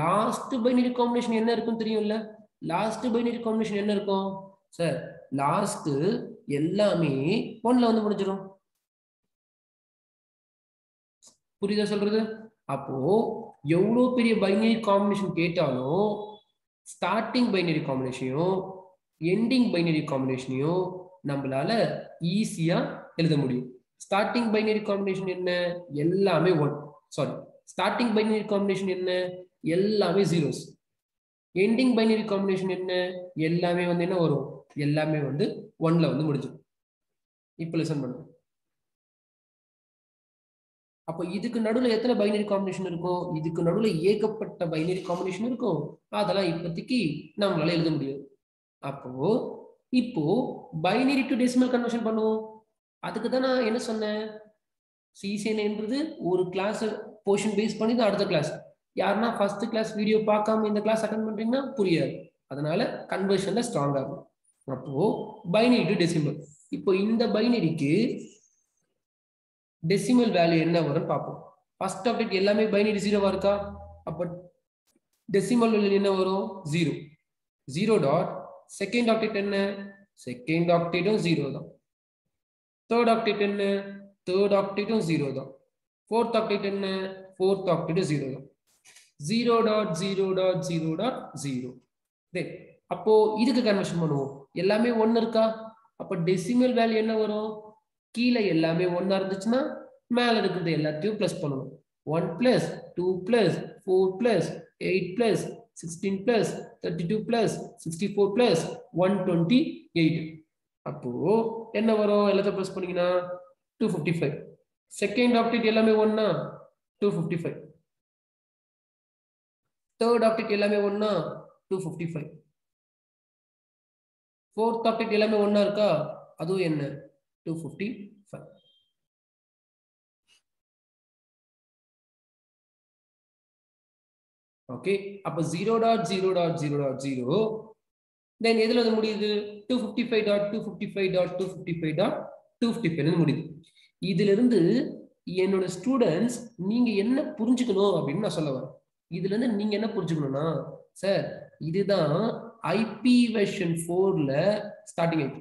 லாஸ்ட் பைனரி காம்பினேஷன் என்ன இருக்குன்னு தெரியும்ல? லாஸ்ட் பைனரி காம்பினேஷன் என்ன இருக்கும் சார்? லாஸ்ட் எல்லாமே 1ல வந்து முடிஞ்சிடும். புரியுதா சொல்றது? அப்போ எவ்வளவு பெரிய பைனரி காம்பினேஷன் கேட்டாலும் ஸ்டார்டிங் பைனரி காம்பினேஷனையும் எண்டிங் பைனரி காம்பினேஷனையும் நம்மளால ஈஸியா எழுத முடியும். ஸ்டார்டிங் பைனரி காம்பினேஷன் என்ன? எல்லாமே 1. சாரி, ஸ்டார்டிங் பைனரி காம்பினேஷன் என்ன? எல்லாமே 0s. எண்டிங் பைனரி காம்பினேஷன் என்ன? எல்லாமே வந்து என்ன வரும்? எல்லாமே வந்து 1ல வந்து முடிஞ்சிடும். இப்போ லிசன் பண்ணுங்க. அப்போ இதுக்கு நடுவில் எத்தனை பைனரி காம்பினேஷன் இருக்கும்? இதுக்கு நடுவில் ஏகப்பட்ட பைனரி காம்பினேஷன் இருக்கும். அதெல்லாம் இப்போதைக்கு நம்மளால எழுத முடியாது. அப்போ இப்போ பைனரி டு டெசிமல் கன்வர்ஷன் பண்ணுவோம். அதுக்கு தான் நான் என்ன சொன்னேன்? சிசிஎன்ன்றது ஒரு கிளாஸ் போர்ஷன் பேஸ் பண்ணி தான் அடுத்த கிளாஸ். யாருன்னா ஃபர்ஸ்ட் கிளாஸ் வீடியோ பார்க்காம இந்த கிளாஸ் அட்டென்ட் பண்றீங்கன்னா புரியாது. அதனால கன்வர்ஷன்ல ஸ்ட்ராங்கா இருக்கும். அப்போ பைனரி டு டெசிமல். இப்போ இந்த பைனரிக்கு டெசிமல் வேல்யூ என்ன வரும்னு பார்ப்போம். ஃபர்ஸ்ட் ஆப்ஜெக்ட் எல்லாமே பைனரி ஜீரோவா இருக்கா? அப்போ டெசிமல் வேல்யூ என்ன வரும்? 0. 0 டாட் செகண்ட் ஆப்ஜெக்ட் என்ன? செகண்ட் ஆப்ஜெக்டும் 0 தான். தேர்ட் ஆப்ஜெக்ட் என்ன? தேர்ட் ஆப்ஜெக்டும் 0 தான். ஃபோர்த் ஆப்ஜெக்ட் என்ன? ஃபோர்த் ஆப்ஜெக்டும் 0 தான். 0 டாட் 0 டாட் 0 டாட் 0. அப்போ இதுக்கு கன்வர்ஷன் பண்ணுவோம். எல்லாமே 1 இருக்கா? அப்ப டெசிமல் வேல்யூ என்ன வரும்? கீழே எல்லாமே 1 இருந்துச்சுன்னா மேல இருக்கிறது எல்லாத்தையும் பிளஸ் பண்ணணும். 1 plus 2 plus 4 plus 8 plus 16 plus 32 plus 64 plus 128. அப்போ என்ன வரும்? எல்லாத்தையும் பிளஸ் பண்ணீங்கன்னா 255. செகண்ட் ஆப்ஜெக்ட் எல்லாமே 1 255. தேர்ட் ஆப்ஜெக்ட் எல்லாமே 1 255. ஃபோர்த் ஆப்ஜெக்ட் எல்லாமே 1 இருக்கா? அதுவும் என்ன? 255. ஓகே, அப்ப 0.0.0.0 தென் எதுல அது முடியுது? 255.255.255.255 முடியுது. இதுல இருந்து என்னோட ஸ்டூடெண்ட்ஸ் நீங்க என்ன புரிஞ்சுக்கணும் அப்படின்னு நான் சொல்ல வரேன். இதுல இருந்து நீங்க என்ன புரிஞ்சுக்கணும்னா, சார் இதுதான் ஐபி வெர்ஷன் 4ல ஸ்டார்டிங் ஐபி.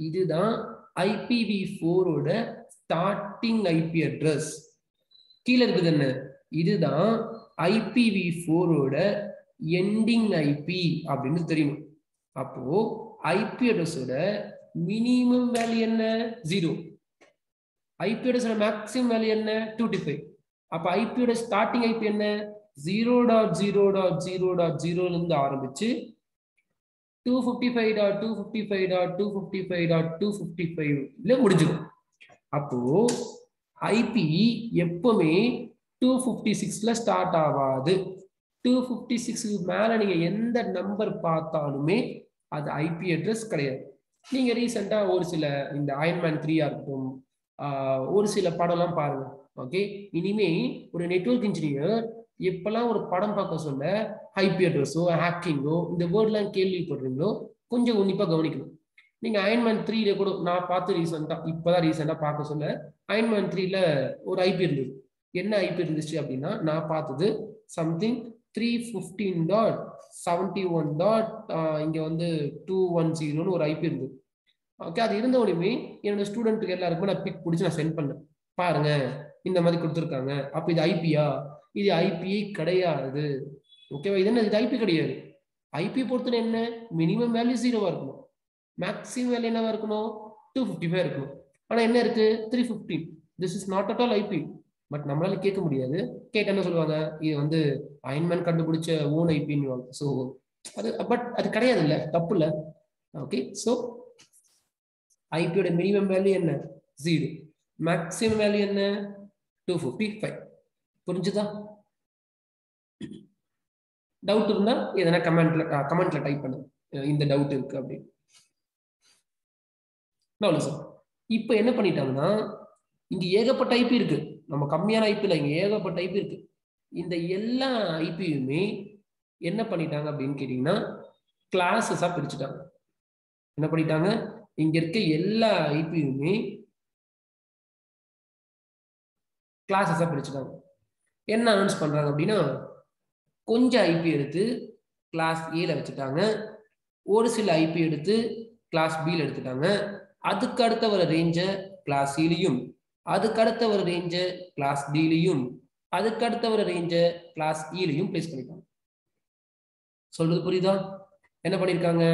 இதுதான் IPv4 ஸ்டார்டிங் ஐபி அட்ரஸ். கீழே இருக்குது என்ன? இதுதான் IPv4 எண்டிங் ஐபி அப்படின்னு தெரியணும். அப்போ ஐபி அட்ரஸோட மினிமம் வேல்யூ என்ன? 0. ஐபி அட்ரஸோட மேக்ஸிமம் வேல்யூ என்ன? 255. அப்ப ஐபியோட ஸ்டார்டிங் ஐபி என்ன? 0.0.0.0 இருந்து ஆரம்பிச்சு 255.255.255.255 முடிஞ்சிடும். அப்போ ஐபி எப்பவுமே 256ல ஸ்டார்ட் ஆகாது. 256க்கு மேல நீங்க எந்த நம்பர் பார்த்தாலுமே அது ஐபி அட்ரஸ் கிடையாது. நீங்க ரீசெண்டா ஒரு சில இந்த அயன்மேன் 3 இருக்கட்டும், ஒரு சில படம்லாம் பாருங்க. ஓகே, இனிமே ஒரு நெட்வொர்க் இன்ஜினியர் எப்பெல்லாம் ஒரு படம் பார்க்க சொல்ல ஐபி அட்ரஸோ ஹேக்கிங்கோ இந்த வேர்ட்லாம் கேள்விப்படுறீங்களோ கொஞ்சம் உன்னிப்பா கவனிக்கணும். நீங்க அயன்மேன் 3ல கூட நான் பார்த்து இப்பதான் ரீசெண்டா பார்க்க சொல்ல அயன்மேன் 3ல ஒரு ஐபி இருந்தது. என்ன ஐபி இருந்துச்சு அப்படின்னா, நான் பார்த்தது சம்திங் 315.71. இங்க வந்து 210 ஒரு ஐபி இருந்தது. ஓகே, அது இருந்த உடனே என்னோட ஸ்டூடெண்ட்டுக்கு எல்லாருக்குமே நான் பிக் பிடிச்சி நான் சென்ட் பண்ணேன். பாருங்க இந்த மாதிரி கொடுத்துருக்காங்க. அப்ப இது ஐபியா? இது ஐபியே கிடையாது. ஓகேவா? இது என்ன? இது ஐபி கிடையாது. ஐபி பொறுத்தன என்ன? மினிமம் வேல்யூ 0வா இருக்கணும், மேக்ஸிமம் வேல்யூ என்னவா இருக்கணும்? 255 இருக்கணும். ஆனா என்ன இருக்கு? 315. This is not at all IP. But நம்மளால கேட்க முடியாது. கேட்ட என்ன சொல்லுவாங்க? இது வந்து அயன்மேன் கண்டுபிடிச்ச ஓன் ஐபின்னு. ஸோ அது பட் அது கிடையாது, இல்ல தப்பு இல்ல. ஓகே, ஸோ ஐபியோட மினிமம் வேல்யூ என்ன? 0. மேக்ஸிமம் வேல்யூ என்ன? 255. புரிஞ்சுதா? டவுட் இருந்தா எதனா கமெண்ட்ல டைப் பண்ணுங்க, இந்த டவுட் இருக்கு அப்படின்னு. சார் இப்ப என்ன பண்ணிட்டாங்கன்னா, இங்க ஏகப்பட்ட ஐபி இருக்கு. நம்ம கம்மியான ஐபி இல்ல, இங்க ஏகப்பட்ட ஐபி இருக்கு. இந்த எல்லா ஐபியுமே என்ன பண்ணிட்டாங்க அப்படின்னு கேட்டீங்கன்னா, கிளாஸஸா பிரிச்சுட்டாங்க. என்ன பண்ணிட்டாங்க? இங்க இருக்க எல்லா ஐபியுமே கிளாஸஸா பிரிச்சுட்டாங்க. என்ன அனௌன்ஸ் பண்றாங்க அப்படின்னா, கொஞ்சம் ஐபி எடுத்து கிளாஸ் ஏல வச்சுட்டாங்க, ஒரு சில ஐபி எடுத்து கிளாஸ் பில எடுத்துட்டாங்க, அதுக்கு அடுத்த வர ரேஞ்ச கிளாஸ் சிலையும், அதுக்கு அடுத்த வர ரேஞ்ச கிளாஸ் டிலையும், அதுக்கு அடுத்த வர ரேஞ்ச கிளாஸ் இலையும் பிளேஸ் பண்ணிட்டாங்க. சொல்றது புரியுதா? என்ன பண்ணிருக்காங்க?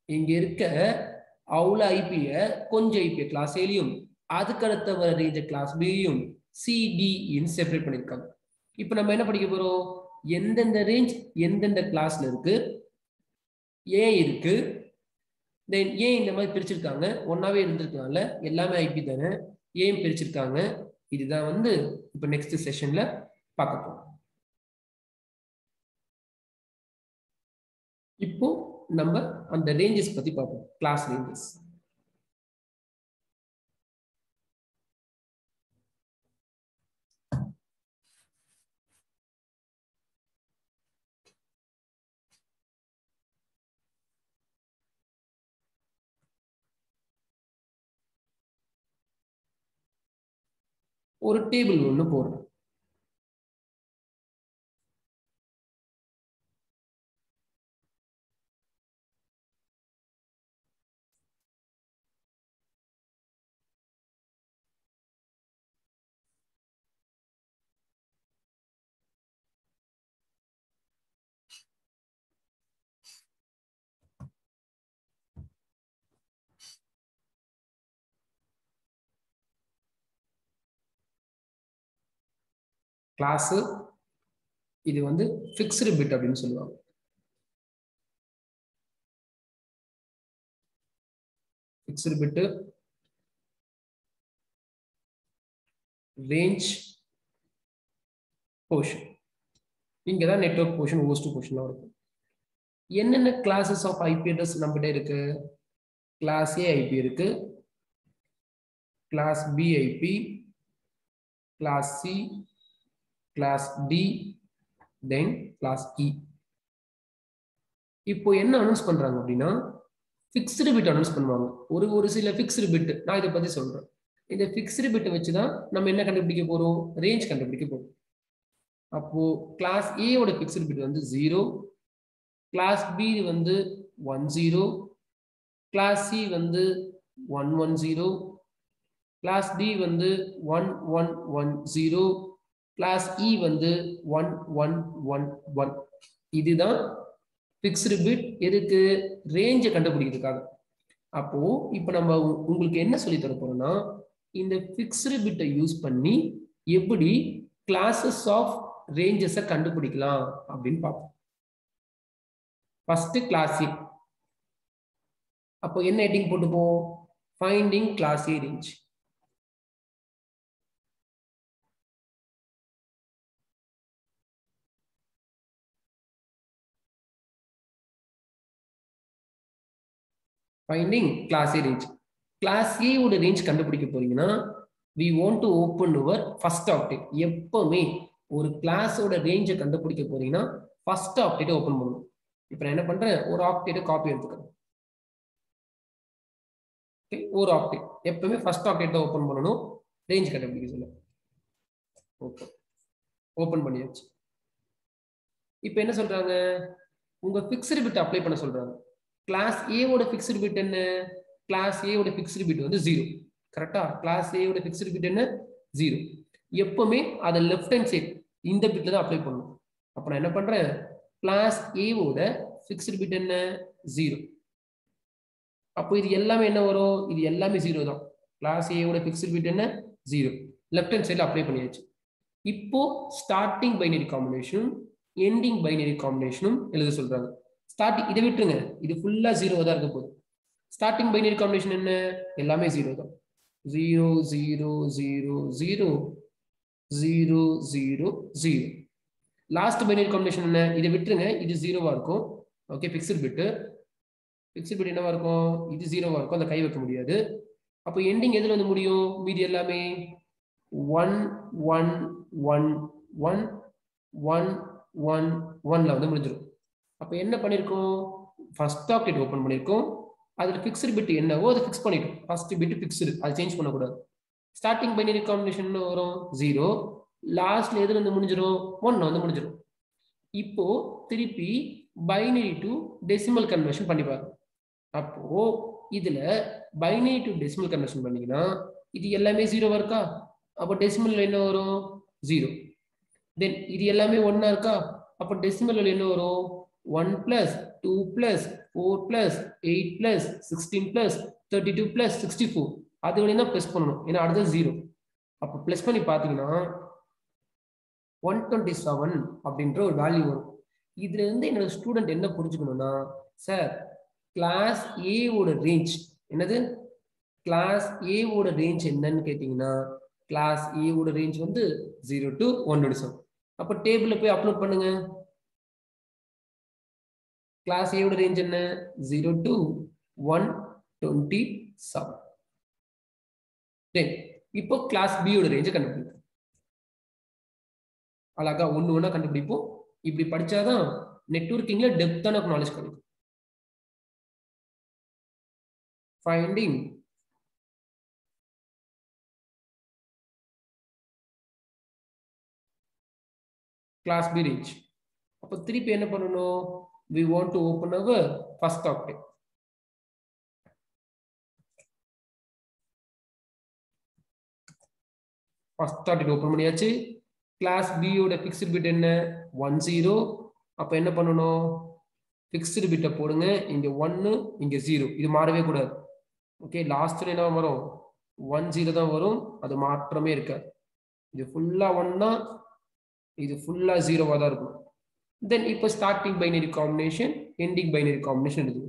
இங்க இருக்க அவ்வளோ ஐபிய கொஞ்சம் ஐபிய கிளாஸ் ஏலையும், அதுக்கு அடுத்த வர ரேஞ்ச கிளாஸ் பியும் சிடின்னு செப்பரேட் பண்ணிருக்காங்க. இப்ப நம்ம என்ன படிக்க போறோம்? எந்தெந்த ரேஞ்ச் எந்தெந்த கிளாஸ்ல இருக்கு, ஏன் இருக்கு, தென் ஏன் இந்த மாதிரி பிரிச்சிருக்காங்க? ஒன்னாவே இருந்திருக்கனால எல்லாமே ஐபி தானே, ஏன் பிரிச்சிருக்காங்க? இதுதான் வந்து இப்ப நெக்ஸ்ட் செஷன்ல பார்க்க போறோம். இப்போ நம்ம அந்த ரேஞ்சஸ் பத்தி பார்ப்போம், கிளாஸ் ரேஞ்சஸ். ஒரு டேபிள் ஒன்று போடுறேன். கிளாஸ் இது வந்து ஃபிக்ஸ்டு பிட் அப்படின்னு சொல்லுவாங்க. Fixed bit range portion. இங்க தான் நெட்வொர்க் போர்ஷன் ஹோஸ்ட் போர்ஷன்லாம் இருக்கும். என்னென்ன கிளாஸஸ் ஆஃப் ஐபி அட்ரஸ் நம்மகிட்ட இருக்கு? கிளாஸ் ஏ ஐபி இருக்கு, class B IP, class C, class D, then class E. இப்போ என்ன அனௌன்ஸ் பண்றாங்க அப்படின்னா ஃபிக்ஸ்டு பிட் அனௌன்ஸ் பண்ணுவாங்க. ஒரு சில ஃபிக்ஸ்டு பிட் நான் இதை பத்தி சொல்றேன். இந்த ஃபிக்ஸ்டு பிட்டை வச்சு தான் நம்ம என்ன கண்டுபிடிக்க போறோம்? ரேஞ்ச் கண்டுபிடிக்க போறோம். அப்போ கிளாஸ் ஏ ஓட ஃபிக்ஸ்டு பிட் வந்து 0, கிளாஸ் பி வந்து 10, கிளாஸ் சி வந்து 110, கிளாஸ் டி வந்து 1110, கிளாஸ் இ வந்து 1111. இதுதான் ஃபிக்ஸ்டு பிட். எதுக்கு? ரேஞ்சை கண்டுபிடிக்கிறதுக்காக. அப்போ இப்போ நம்ம உங்களுக்கு என்ன சொல்லி தர போறோம்னா இந்த ஃபிக்ஸ்டு பிட்டை யூஸ் பண்ணி எப்படி கிளாஸஸ் ஆஃப் ரேஞ்சஸை கண்டுபிடிக்கலாம் அப்படின்னு பார்ப்போம். ஃபர்ஸ்ட் கிளாஸ் ஏ. அப்போ என்ன ஹெட்டிங் போட்டுப்போம்? ஃபைண்டிங் கிளாஸ் ஏ ரேஞ்ச். ஃபைண்டிங் கிளாஸ் ஏ ரேஞ்ச். கிளாஸ் ஏ ஓட ரேஞ்ச் கண்டுபிடிக்க போறீங்கன்னா we want to open our first octet. எப்பவுமே ஒரு கிளாஸோட ரேஞ்சை கண்டுபிடிக்க போறீங்கன்னா ஃபர்ஸ்ட் ஆக்டேட்டை ஓபன் பண்ணணும். இப்போ நான் என்ன பண்றேன்? ஒரு ஆக்டேட்டை காப்பி எடுத்துக்கிறேன். ஒரு ஆக்டேட் எப்பவுமே ஃபர்ஸ்ட் ஆக்டேட்டை ஓபன் பண்ணணும் ரேஞ்ச் கண்டுபிடிக்க சொல்ல. ஓகே, ஓபன் பண்ணியாச்சு. இப்போ என்ன சொல்றாங்க? உங்க ஃபிக்ஸ்டு பிட் அப்ளை பண்ண சொல்றாங்க. கிளாஸ் ஏ ஓட ஃபிக்ஸ்டு பிட் என்ன? கிளாஸ் ஏ ஓட ஃபிக்ஸ்டு பிட் வந்து 0. கரெக்டா? கிளாஸ் ஏ ஓட ஃபிக்ஸ்டு பிட் என்ன? 0. எப்பவுமே அதை லெஃப்ட் ஹேண்ட் சைட் இந்த பிட்ல தான் அப்ளை பண்ணணும். அப்ப நான் என்ன பண்றேன்? கிளாஸ் ஏ ஓட ஃபிக்ஸ்டு பிட் என்ன? 0. அப்போ இது எல்லாமே என்ன வரும்? இது எல்லாமே 0 தான். கிளாஸ் ஏ ஓட ஃபிக்ஸ்டு பிட் என்ன? 0. லெஃப்ட் ஹேண்ட் சைடுல அப்ளை பண்ணியாச்சு. இப்போ ஸ்டார்டிங் பைனரி காம்பினேஷனும் எண்டிங் பைனரி காம்பினேஷனும் எழுத சொல்றாங்க. ஸ்டார்டிங் இதை விட்டுருங்க, இது ஃபுல்லா 0 தான் இருக்க போகுது. ஸ்டார்டிங் பைனரி காம்பினேஷன் என்ன? எல்லாமே 0 தான். 0 0 0 0 0 0 0. லாஸ்ட் பைனரி காம்பினேஷன் என்ன? இதை விட்டுருங்க, இது 0வா இருக்கும். Okay, fixed bit. Fixed bit என்னவா இருக்கும்? இது 0வா இருக்கும், அந்த கை வைக்க முடியாது. அப்போ எண்டிங் எதுல வந்து முடியும்? மீதி எல்லாமே 1 1 1 1 1 1 1ல வந்து முடிஞ்சிடும். அப்போ என்ன பண்ணிருக்கோம்? ஃபர்ஸ்ட் ஆக்டேட் ஓபன் பண்ணிருக்கோம். அதுல ஃபிக்ஸ்டு பிட் என்னவோ அதை ஃபிக்ஸ் பண்ணிட்டோம். ஃபர்ஸ்ட் பிட் ஃபிக்ஸ்டு, அதை சேஞ்ச் பண்ணக்கூடாது. ஸ்டார்டிங் பைனரி காம்பினேஷன் வரும் 0, லாஸ்ட்ல எதுல வந்து முடிஞ்சிடும்? 1 வந்து முடிஞ்சிடும். இப்போ திருப்பி பைனரி டு டெசிமல் கன்வர்ஷன் பண்ணி பாருங்க. அப்போ இதுல பைனரி டு டெசிமல் கன்வர்ஷன் பண்ணீங்கன்னா இது எல்லாமே 0வா இருக்கா? அப்போ டெசிமல்ல என்ன வரும்? 0. தென் இது எல்லாமே 1ஆ இருக்கா? அப்போ டெசிமல்ல என்ன வரும்? 1 plus 2 plus 4 plus 8 plus 16 plus 32 plus 64. அது வழியா தான் பிளஸ் பண்ணணும், ஏன்னா அடுத்தது 0. அப்போ பிளஸ் பண்ணி பார்த்தீங்கன்னா 127 அப்படின்ற ஒரு வேல்யூ வரும். இதுல இருந்து என்னோட ஸ்டூடெண்ட் என்ன புரிஞ்சுக்கணும்னா, சார் கிளாஸ் ஏ ஓட ரேஞ்ச் என்னது? கிளாஸ் ஏ ஓட ரேஞ்ச் என்னன்னு கேட்டீங்கன்னா கிளாஸ் ஏ ஓட ரேஞ்ச் வந்து 0 to 127. அப்போ டேபிள்ல போய் அப்லோட் பண்ணுங்க. கிளாஸ் ஏ ஓட ரேஞ்ச் என்ன? 0 to 127. தென் இப்போ கிளாஸ் பி ஓட ரேஞ்சை கண்டுபிடிப்போம். அழகா ஒண்ணு ஒண்ணா கண்டுபிடிப்போம். இப்படி படிச்சாதான் நெட்வொர்க்கிங்ல டெப்தான நாலேஜ் கிடைக்கும். Finding class B range. அப்போ திருப்பி என்ன பண்ணணும்? We want to open our first octet. First octet open பண்ணியாச்சு. Class B ஓட fixed bit என்ன? 10. அப்போ என்ன பண்ணணும்? Fixed bit போடுங்க. இங்க 1, இங்க 0. இது மாறவே கூடாது. ஓகே, லாஸ்ட்ல என்ன வரும்? 10 தான் வரும். அது மாற்றமே இருக்காது. இது ஃபுல்லா 1 தான், இது ஃபுல்லா 0வா தான் இருக்கும். Then இப்போ starting binary combination, ending binary combination எடுத்து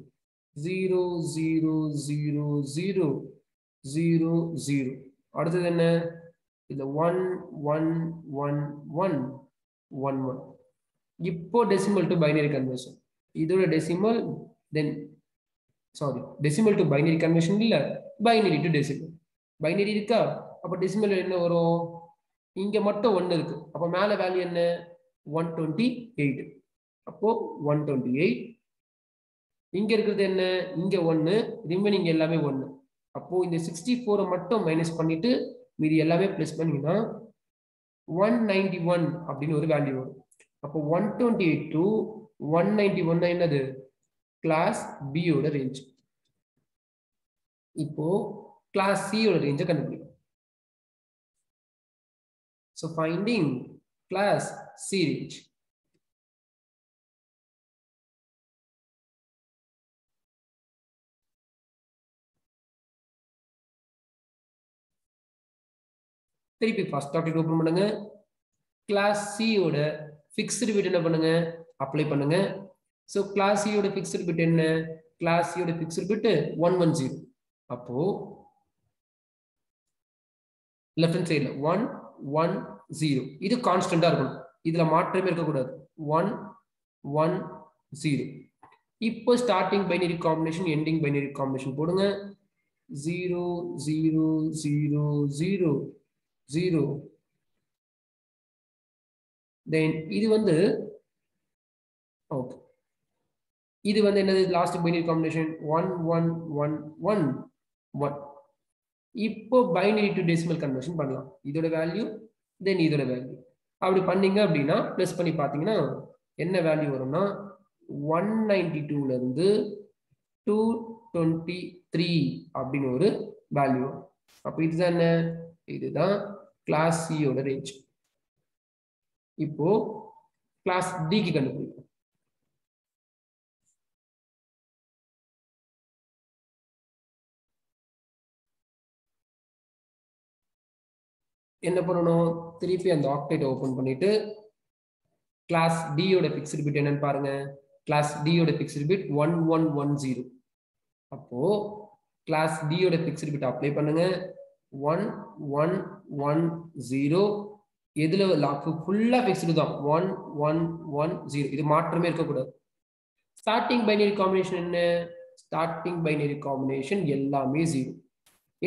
0 0 0 0 0 0. அடுத்தது என்ன? இது 1 1 1 1 1 1. இப்போ decimal to binary conversion. இதோட decimal, then sorry, decimal to binary conversion இல்ல, binary to decimal. Binary இருக்கா? அப்ப decimal என்ன வரும்? இங்க மட்டும் 1 இருக்கு. அப்ப மேல வேல்யூ என்ன? 128. அப்போ 128. இங்க இருக்கிறது என்ன? இங்க 1, ரிமைனிங் எல்லாமே 1. அப்போ இந்த 64 மட்டும் மைனஸ் பண்ணிட்டு மீதி எல்லாமே பிளஸ் பண்ணீங்கன்னா 191 அப்படின்னு ஒரு வேல்யூ வரும். அப்போ 128 to 191 என்னது? கிளாஸ் B ஓட ரேஞ்ச். இப்போ கிளாஸ் C ஓட ரேஞ்சை கண்டுபிடிக்கும். So finding class C range. திருப்பி ஃபர்ஸ்ட் ஆப்ஜெக்ட் ஓபன் பண்ணுங்க. கிளாஸ் C ஓட ஃபிக்ஸ்டு பிட் என்ன பண்ணுங்க? அப்ளை பண்ணுங்க. சோ கிளாஸ் C ஓட ஃபிக்ஸ்டு பிட் என்ன? கிளாஸ் C ஓட ஃபிக்ஸ்டு பிட் 110. அப்போ லெஃப்ட் ஹேண்ட் சைடுல 110. இது கான்ஸ்டன்டா இருக்கணும். இதுல மாற்றமே இருக்க கூடாது. 110. இப்போ starting binary combination, ending binary combination போடுங்க. 0 0 0 0 0. தென் இது வந்து ஓகே, இது வந்து என்னது? Last binary combination 1 1 1 1 1. இப்போ பைனரி டு டெசிமல் கன்வர்ஷன் பண்ணலாம். இதோட வேல்யூ தென் இதோட வேல்யூ அப்படி பண்ணீங்க அப்படின்னா பிளஸ் பண்ணி பார்த்தீங்கன்னா என்ன வேல்யூ வரும்னா 192ல இருந்து 223 அப்படின்னு ஒரு வேல்யூ வரும். அப்போ இதுதான் என்ன? இதுதான் கிளாஸ் C ஓட ரேஞ்ச். இப்போ கிளாஸ் D க்கு கண்டுபிடிக்கும். என்ன பண்ணணும்? திருப்பி அந்த ஆக்டேட் ஓபன் பண்ணிட்டு கிளாஸ் D ஓட ஃபிக்ஸ்டு பிட் என்னன்னு பாருங்க. கிளாஸ் D ஓட ஃபிக்ஸ்டு பிட் 1110. அப்போ கிளாஸ் D ஓட ஃபிக்ஸ்டு பிட் அப்ளை பண்ணுங்க. 1110. எதுல ஃபுல்லா ஃபிக்ஸ்டு தான் 1110. இது மாற்றமே இருக்க கூடாது. ஸ்டார்டிங் பைனரி காம்பினேஷன் என்ன? ஸ்டார்டிங் பைனரி காம்பினேஷன் எல்லாமே 0.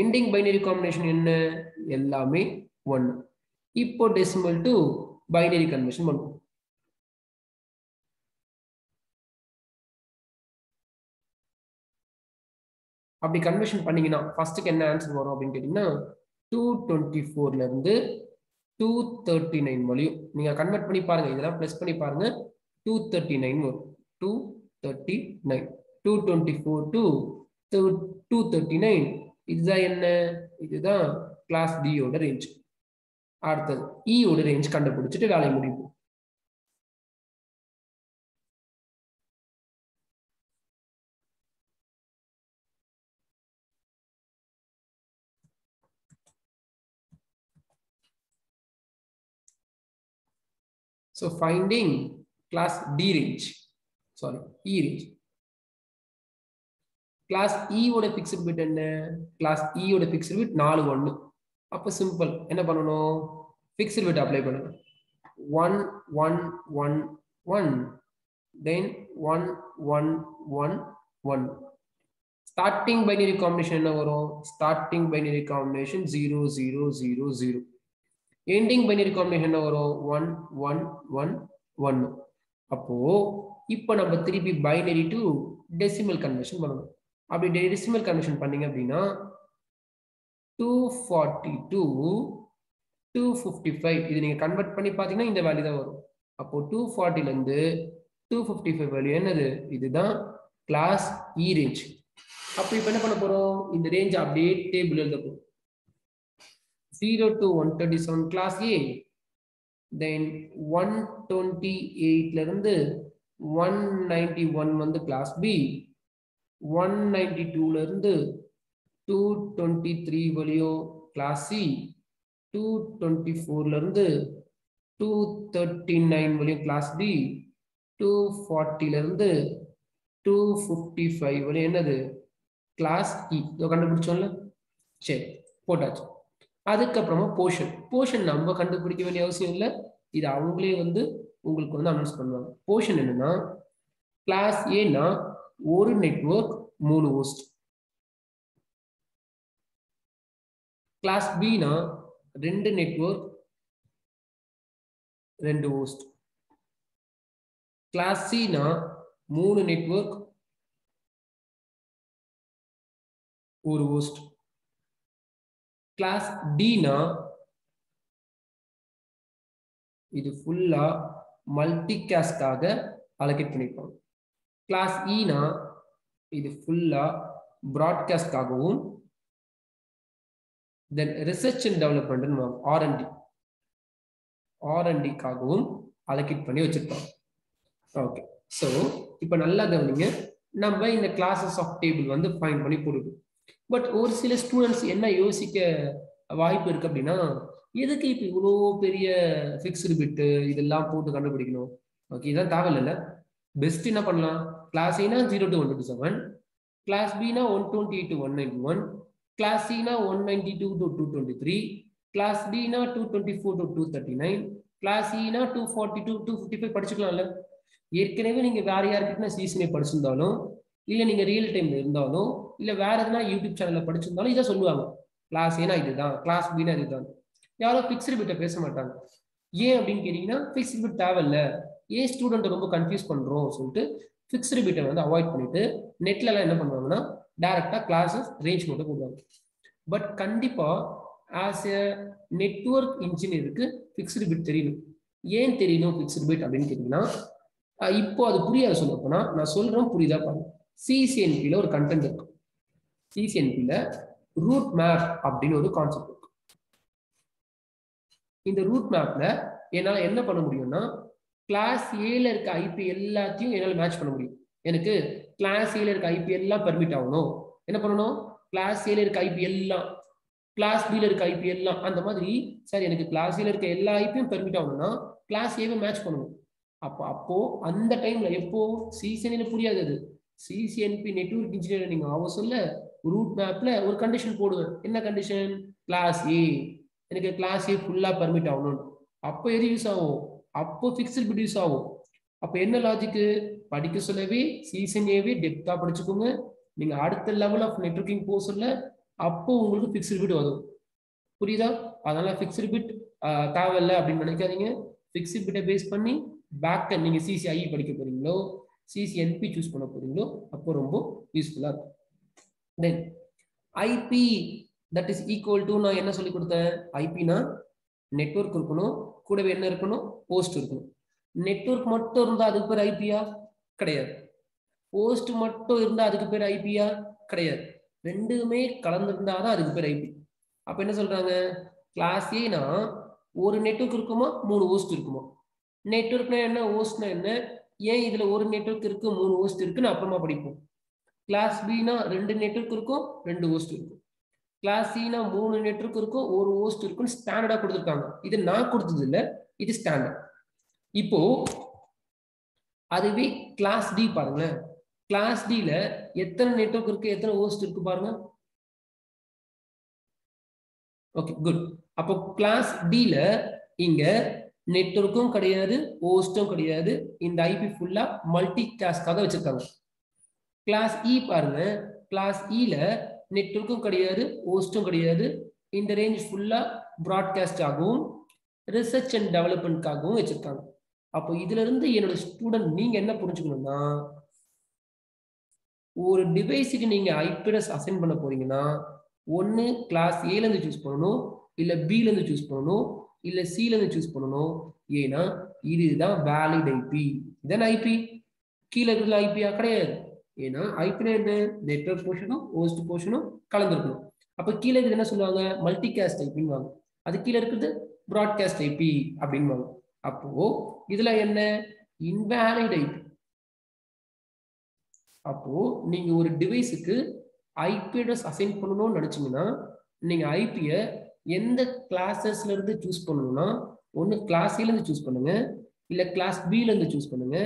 எண்டிங் பைனரி காம்பினேஷன் என்ன? எல்லாமே 1. இப்போ டெசிமல் டு பைனரி கன்வர்ஷன் பண்ணுவோம். அப்படி கன்வர்ஷன் பண்ணீங்கன்னா ஃபர்ஸ்ட்டுக்கு என்ன ஆன்சர் வரும் அப்படின்னு கேட்டீங்கன்னா 224ல இருந்து 239 வரையும் நீங்க கன்வெர்ட் பண்ணி பாருங்க. இதெல்லாம் பிளஸ் பண்ணி பாருங்க. 239 வரும். 239 224 to 239. இதுதான் என்ன? இதுதான் கிளாஸ் D ஓட ரேஞ்ச். அடுத்தது E ஓட ரேஞ்ச் கண்டுபிடிச்சிட்டு வேலையை முடிப்போம். So finding class D range, sorry, E range. Class E ஓட fixed bit என்ன? Class E ஓட fixed bit 4 1. அப்ப சிம்பிள் என்ன பண்ணணும்? fixed bit அப்ளை பண்ணணும். 1 1 1 1 then 1 1 1 1. starting binary combination என்ன வரும்? starting binary combination 0 0 0 0. ending binary combination என்ன வரும்? 1 1 1 1. அப்போ இப்போ நம்ம திருப்பி பைனரி டு டெசிமல் கன்வர்ஷன் பண்ணணும். அப்படி டெசிமல் கன்வர்ஷன் பண்ணீங்க அப்படின்னா 242 255 இது நீங்க கன்வெர்ட் பண்ணி பாத்தீங்கன்னா இந்த வேல்யூ தான் வரும். அப்போ 240 ல இருந்து 255 வேல்யூ என்னது? இதுதான் கிளாஸ் இ ரேஞ்ச். அப்போ இப்போ என்ன பண்ண போறோம்? இந்த ரேஞ்ச் அப்படியே டேபிள் எழுத போறோம். 0 to 137 கிளாஸ் ஏ, தென் 128 ல இருந்து 191 வந்து கிளாஸ் பி, 192 ல இருந்து 223 வழியோ கிளாஸ் சி, 224 ல இருந்து 239 வழியோ கிளாஸ் டி, 240 ல இருந்து 255 வழியோ என்னது? கிளாஸ் இ. இதோ கண்டுபிடிச்சோம்ல? சரி, போட்டாச்சு. அதுக்கப்புறமா போர்ஷன் நம்ம கண்டுபிடிக்க வேண்டிய அவசியம் இல்லை, இது அவங்களே வந்து உங்களுக்கு வந்து அனௌன்ஸ் பண்ணுவாங்க. போர்ஷன் என்னன்னா, கிளாஸ் ஏனா ஒரு நெட்வொர்க் 3 ஹோஸ்ட், கிளாஸ் பினா 2 நெட்வொர்க் 2 ஹோஸ்ட், கிளாஸ் சினா 3 நெட்வொர்க் 1 ஹோஸ்ட், கிளாஸ் டினா இது ஃபுல்லா மல்டிகாஸ்டாக அலோகேட் பண்ணிருப்பாங்க. கிளாஸ் இனா இது ஃபுல்லா பிராட்காஸ்டாகவும், தென் ரிசர்ச் அண்ட் டெவலப்மெண்ட் ஆர்என்டிக்காகவும் அலோகேட் பண்ணி வச்சிருப்பாங்க. ஓகே, ஸோ இப்போ நல்லா கவனிங்க, நம்ம இந்த கிளாஸஸ் ஆஃப் டேபிள் வந்து ஃபைண்ட் பண்ணி போடுவோம். பட் ஒரு சில ஸ்டூடெண்ட்ஸ் என்ன யோசிக்க வாய்ப்பு இருக்கு அப்படின்னா, எதுக்கு இப்போ இவ்வளோ பெரிய ஃபிக்ஸ்டு பிட்டு இதெல்லாம் போட்டு கண்டுபிடிக்கணும்? ஓகே, இதான் தேவையில்லை. பெஸ்ட் என்ன பண்ணலாம்? கிளாஸ் ஏனா 0 to 127, கிளாஸ் பினா 128 to 191, கிளாஸ் சினா 192 to 223, கிளாஸ் டினா 224 to 239, கிளாஸ் இனா 240 to 255 படிச்சுக்கலாம்ல. ஏற்கனவே நீங்க வேற யாருக்கிட்ட சீசனே படிச்சிருந்தாலும், இல்லை நீங்க ரியல் டைம்ல இருந்தாலும், இல்லை வேற எதனா யூடியூப் சேனல்ல படிச்சிருந்தாலும் இதை சொல்லுவாங்க. கிளாஸ் ஏனா இதுதான், கிளாஸ் பினா இதுதான். யாரும் ஃபிக்ஸ்டு பிட்டை பேச மாட்டாங்க. ஏன் அப்படின்னு கேட்டீங்கன்னா, ஃபிக்ஸ்டு பிட் தேவையில்ல, ஏன் ஸ்டூடெண்ட் ரொம்ப கன்ஃபியூஸ் பண்றோம் சொல்லிட்டு ஃபிக்ஸ்டு பிட்டை வந்து அவாய்ட் பண்ணிட்டு நெட்ல எல்லாம் என்ன பண்ணுவாங்கன்னா டைரக்டா கிளாஸஸ் ரேஞ்ச் மட்டும் போடுவாங்க. பட் கண்டிப்பா ஆஸ் எ நெட்வொர்க் இன்ஜினியருக்கு ஃபிக்ஸ்டு பிட் தெரியணும். ஏன் தெரியணும் ஃபிக்ஸ்டு பிட் அப்படின்னு கேட்டீங்கன்னா, இப்போ அது புரியாது. சொல்ல போனா நான் சொல்றேன், புரியுதா பாருங்க. சிசிஎன்பில ஒரு கண்டென்ட் இருக்கு. சிசிஎன்பில ரூட் மேப் அப்படின்னு ஒரு கான்செப்ட் இருக்கு. இந்த ரூட் மேப்ல என்னால என்ன பண்ண முடியும்னா, கிளாஸ் ஏல இருக்க ஐபி எல்லாத்தையும் என்னால் மேட்ச் பண்ண முடியும். எனக்கு கிளாஸ் ஏல இருக்க ஐபி எல்லாம் பெர்மிட் ஆகணும். என்ன பண்ணணும்? கிளாஸ் ஏல இருக்க ஐபி எல்லாம், கிளாஸ் பில இருக்க ஐபி எல்லாம், அந்த மாதிரி சார் எனக்கு கிளாஸ் ஏல இருக்க எல்லா ஐபியும் பெர்மிட் ஆகணும்னா கிளாஸ் ஏவை மேட்ச் பண்ணணும். அப்போ அந்த டைம்ல எப்போ சிசிஎன்பில புரியாது. அது சிசிஎன்பி நெட்வொர்க் இன்ஜினியர் நீங்க ஆக சொல்ல ரூட் மேப்ல ஒரு கண்டிஷன் போடுவேன். என்ன கண்டிஷன்? கிளாஸ் ஏ, எனக்கு கிளாஸ் ஏ ஃபுல்லா பெர்மிட் ஆகணும். அப்போ எது யூஸ் ஆகும்? அப்போ ஃபிக்ஸ்டு பிட் யூஸ் ஆகும். அப்போ என்ன லாஜிக்கு? படிக்க சொல்லவே சிசிஎன்ஏவே டெப்தா படிச்சுக்கோங்க. நீங்க அடுத்த லெவல் ஆஃப் நெட்வொர்க்கிங் போக சொல்ல அப்போ உங்களுக்கு ஃபிக்ஸ்டு பிட் வரும். புரியுதா? அதனால ஃபிக்ஸ்டு பிட் தேவையில்லை அப்படின்னு நினைக்காதீங்க. ஃபிக்ஸ்டு பிட்டை பேஸ் பண்ணி பேக் நீங்க சிசிஐ படிக்க போறீங்களோ, சிசிஎன்பி சூஸ் பண்ண போறீங்களோ, அப்போ ரொம்ப யூஸ்ஃபுல்லா இருக்கும். Then IP that is equal to, நான் என்ன சொல்லி கொடுத்தேன்? ஐபினா நெட்வொர்க் இருக்கணும், கூடவே என்ன இருக்கணும்? போஸ்ட் இருக்கணும். நெட்வொர்க் மட்டும் இருந்தா அதுக்கு பேர் ஐபியா? கிடையாது. போஸ்ட் மட்டும் இருந்தா அதுக்கு பேர் ஐபியா? கிடையாது. ரெண்டுமே கலந்துருந்தாதான் அதுக்கு பேர் ஐபி. அப்ப என்ன சொல்றாங்க? கிளாஸ் ஏனா ஒரு நெட்வொர்க் இருக்குமா, 3 ஹோஸ்ட் இருக்குமா? நெட்வொர்க்னா என்ன, ஹோஸ்ட்னா என்ன, ஏன் இதுல ஒரு நெட்வொர்க் இருக்கு 3 ஹோஸ்ட் இருக்குன்னு அப்புறமா படிப்போம். கிளாஸ் பினா 2 நெட்வொர்க் இருக்கும் 2 ஹோஸ்ட் இருக்கும். கிளாஸ் சினா 3 நெட்வொர்க் இருக்கும் 1 ஹோஸ்ட் இருக்குன்னு ஸ்டாண்டர்டா கொடுத்துருக்காங்க. இது நான் கொடுத்தது இல்லை, இது ஸ்டாண்டர்ட். இப்போ அதுவே கிளாஸ் டி பாருங்களேன். கிளாஸ் டில எத்தனை நெட்வொர்க் இருக்கு, எத்தனை ஹோஸ்ட் இருக்கு பாருங்க. Okay, good. அப்போ கிளாஸ் டில இங்க நெட்வொர்க்கும் கிடையாது, ஹோஸ்டும் கிடையாது. இந்த ஐபி ஃபுல்லா மல்டி காஸ்ட்காக வச்சிருக்காங்க. கிளாஸ் இ பாருங்க. கிளாஸ் இல நெட்வொர்க்கும் கிடையாது, ஹோஸ்டும் கிடையாது. இந்த ரேஞ்ச் ஃபுல்லா பிராட்காஸ்ட் ஆகவும் ரிசர்ச் அண்ட் டெவலப்மெண்ட்காகவும் வச்சிருக்காங்க. அப்போ இதுல இருந்து என்னோட ஸ்டூடெண்ட் நீங்க என்ன புரிஞ்சுக்கணும்னா, ஒரு டிவைஸுக்கு நீங்க ஐபி அட்ரஸ் அசைன் பண்ண போறீங்கன்னா ஒன்னு கிளாஸ் ஏல இருந்து சூஸ் பண்ணணும், இல்ல பில இருந்து சூஸ் பண்ணணும், இல்ல சில இருந்து சூஸ் பண்ணணும். ஏன்னா இதுதான் வேலிட் ஐபி. இதான் ஐபி. கீழே இருக்கிற ஐபியா கிடையாது. ஏன்னா ஐபினா என்ன, நெட்வொர்க் போர்ஷனும் ஹோஸ்ட் போர்ஷனும் கலந்துருக்கணும். அப்ப கீழே இருக்கிறது என்ன சொல்லுவாங்க, மல்டி காஸ்ட் ஐபின்னு வாங்க. அது கீழே இருக்கிறது ப்ராட்காஸ்ட் ஐபி அப்படின்னு வாங்க. அப்போ இதுல என்ன, இன்வேலிட் ஐபி. அப்போ நீங்க ஒரு டிவைஸுக்கு ஐபி அட்ரஸ் அசைன் பண்ணணும்னு நினைச்சீங்கன்னா நீங்க ஐபியை எந்த கிளாஸஸ்ல இருந்து சூஸ் பண்ணணும்னா, ஒன்னு கிளாஸ் ஏல இருந்து சூஸ் பண்ணுங்க, இல்ல கிளாஸ் பில இருந்து சூஸ் பண்ணுங்க,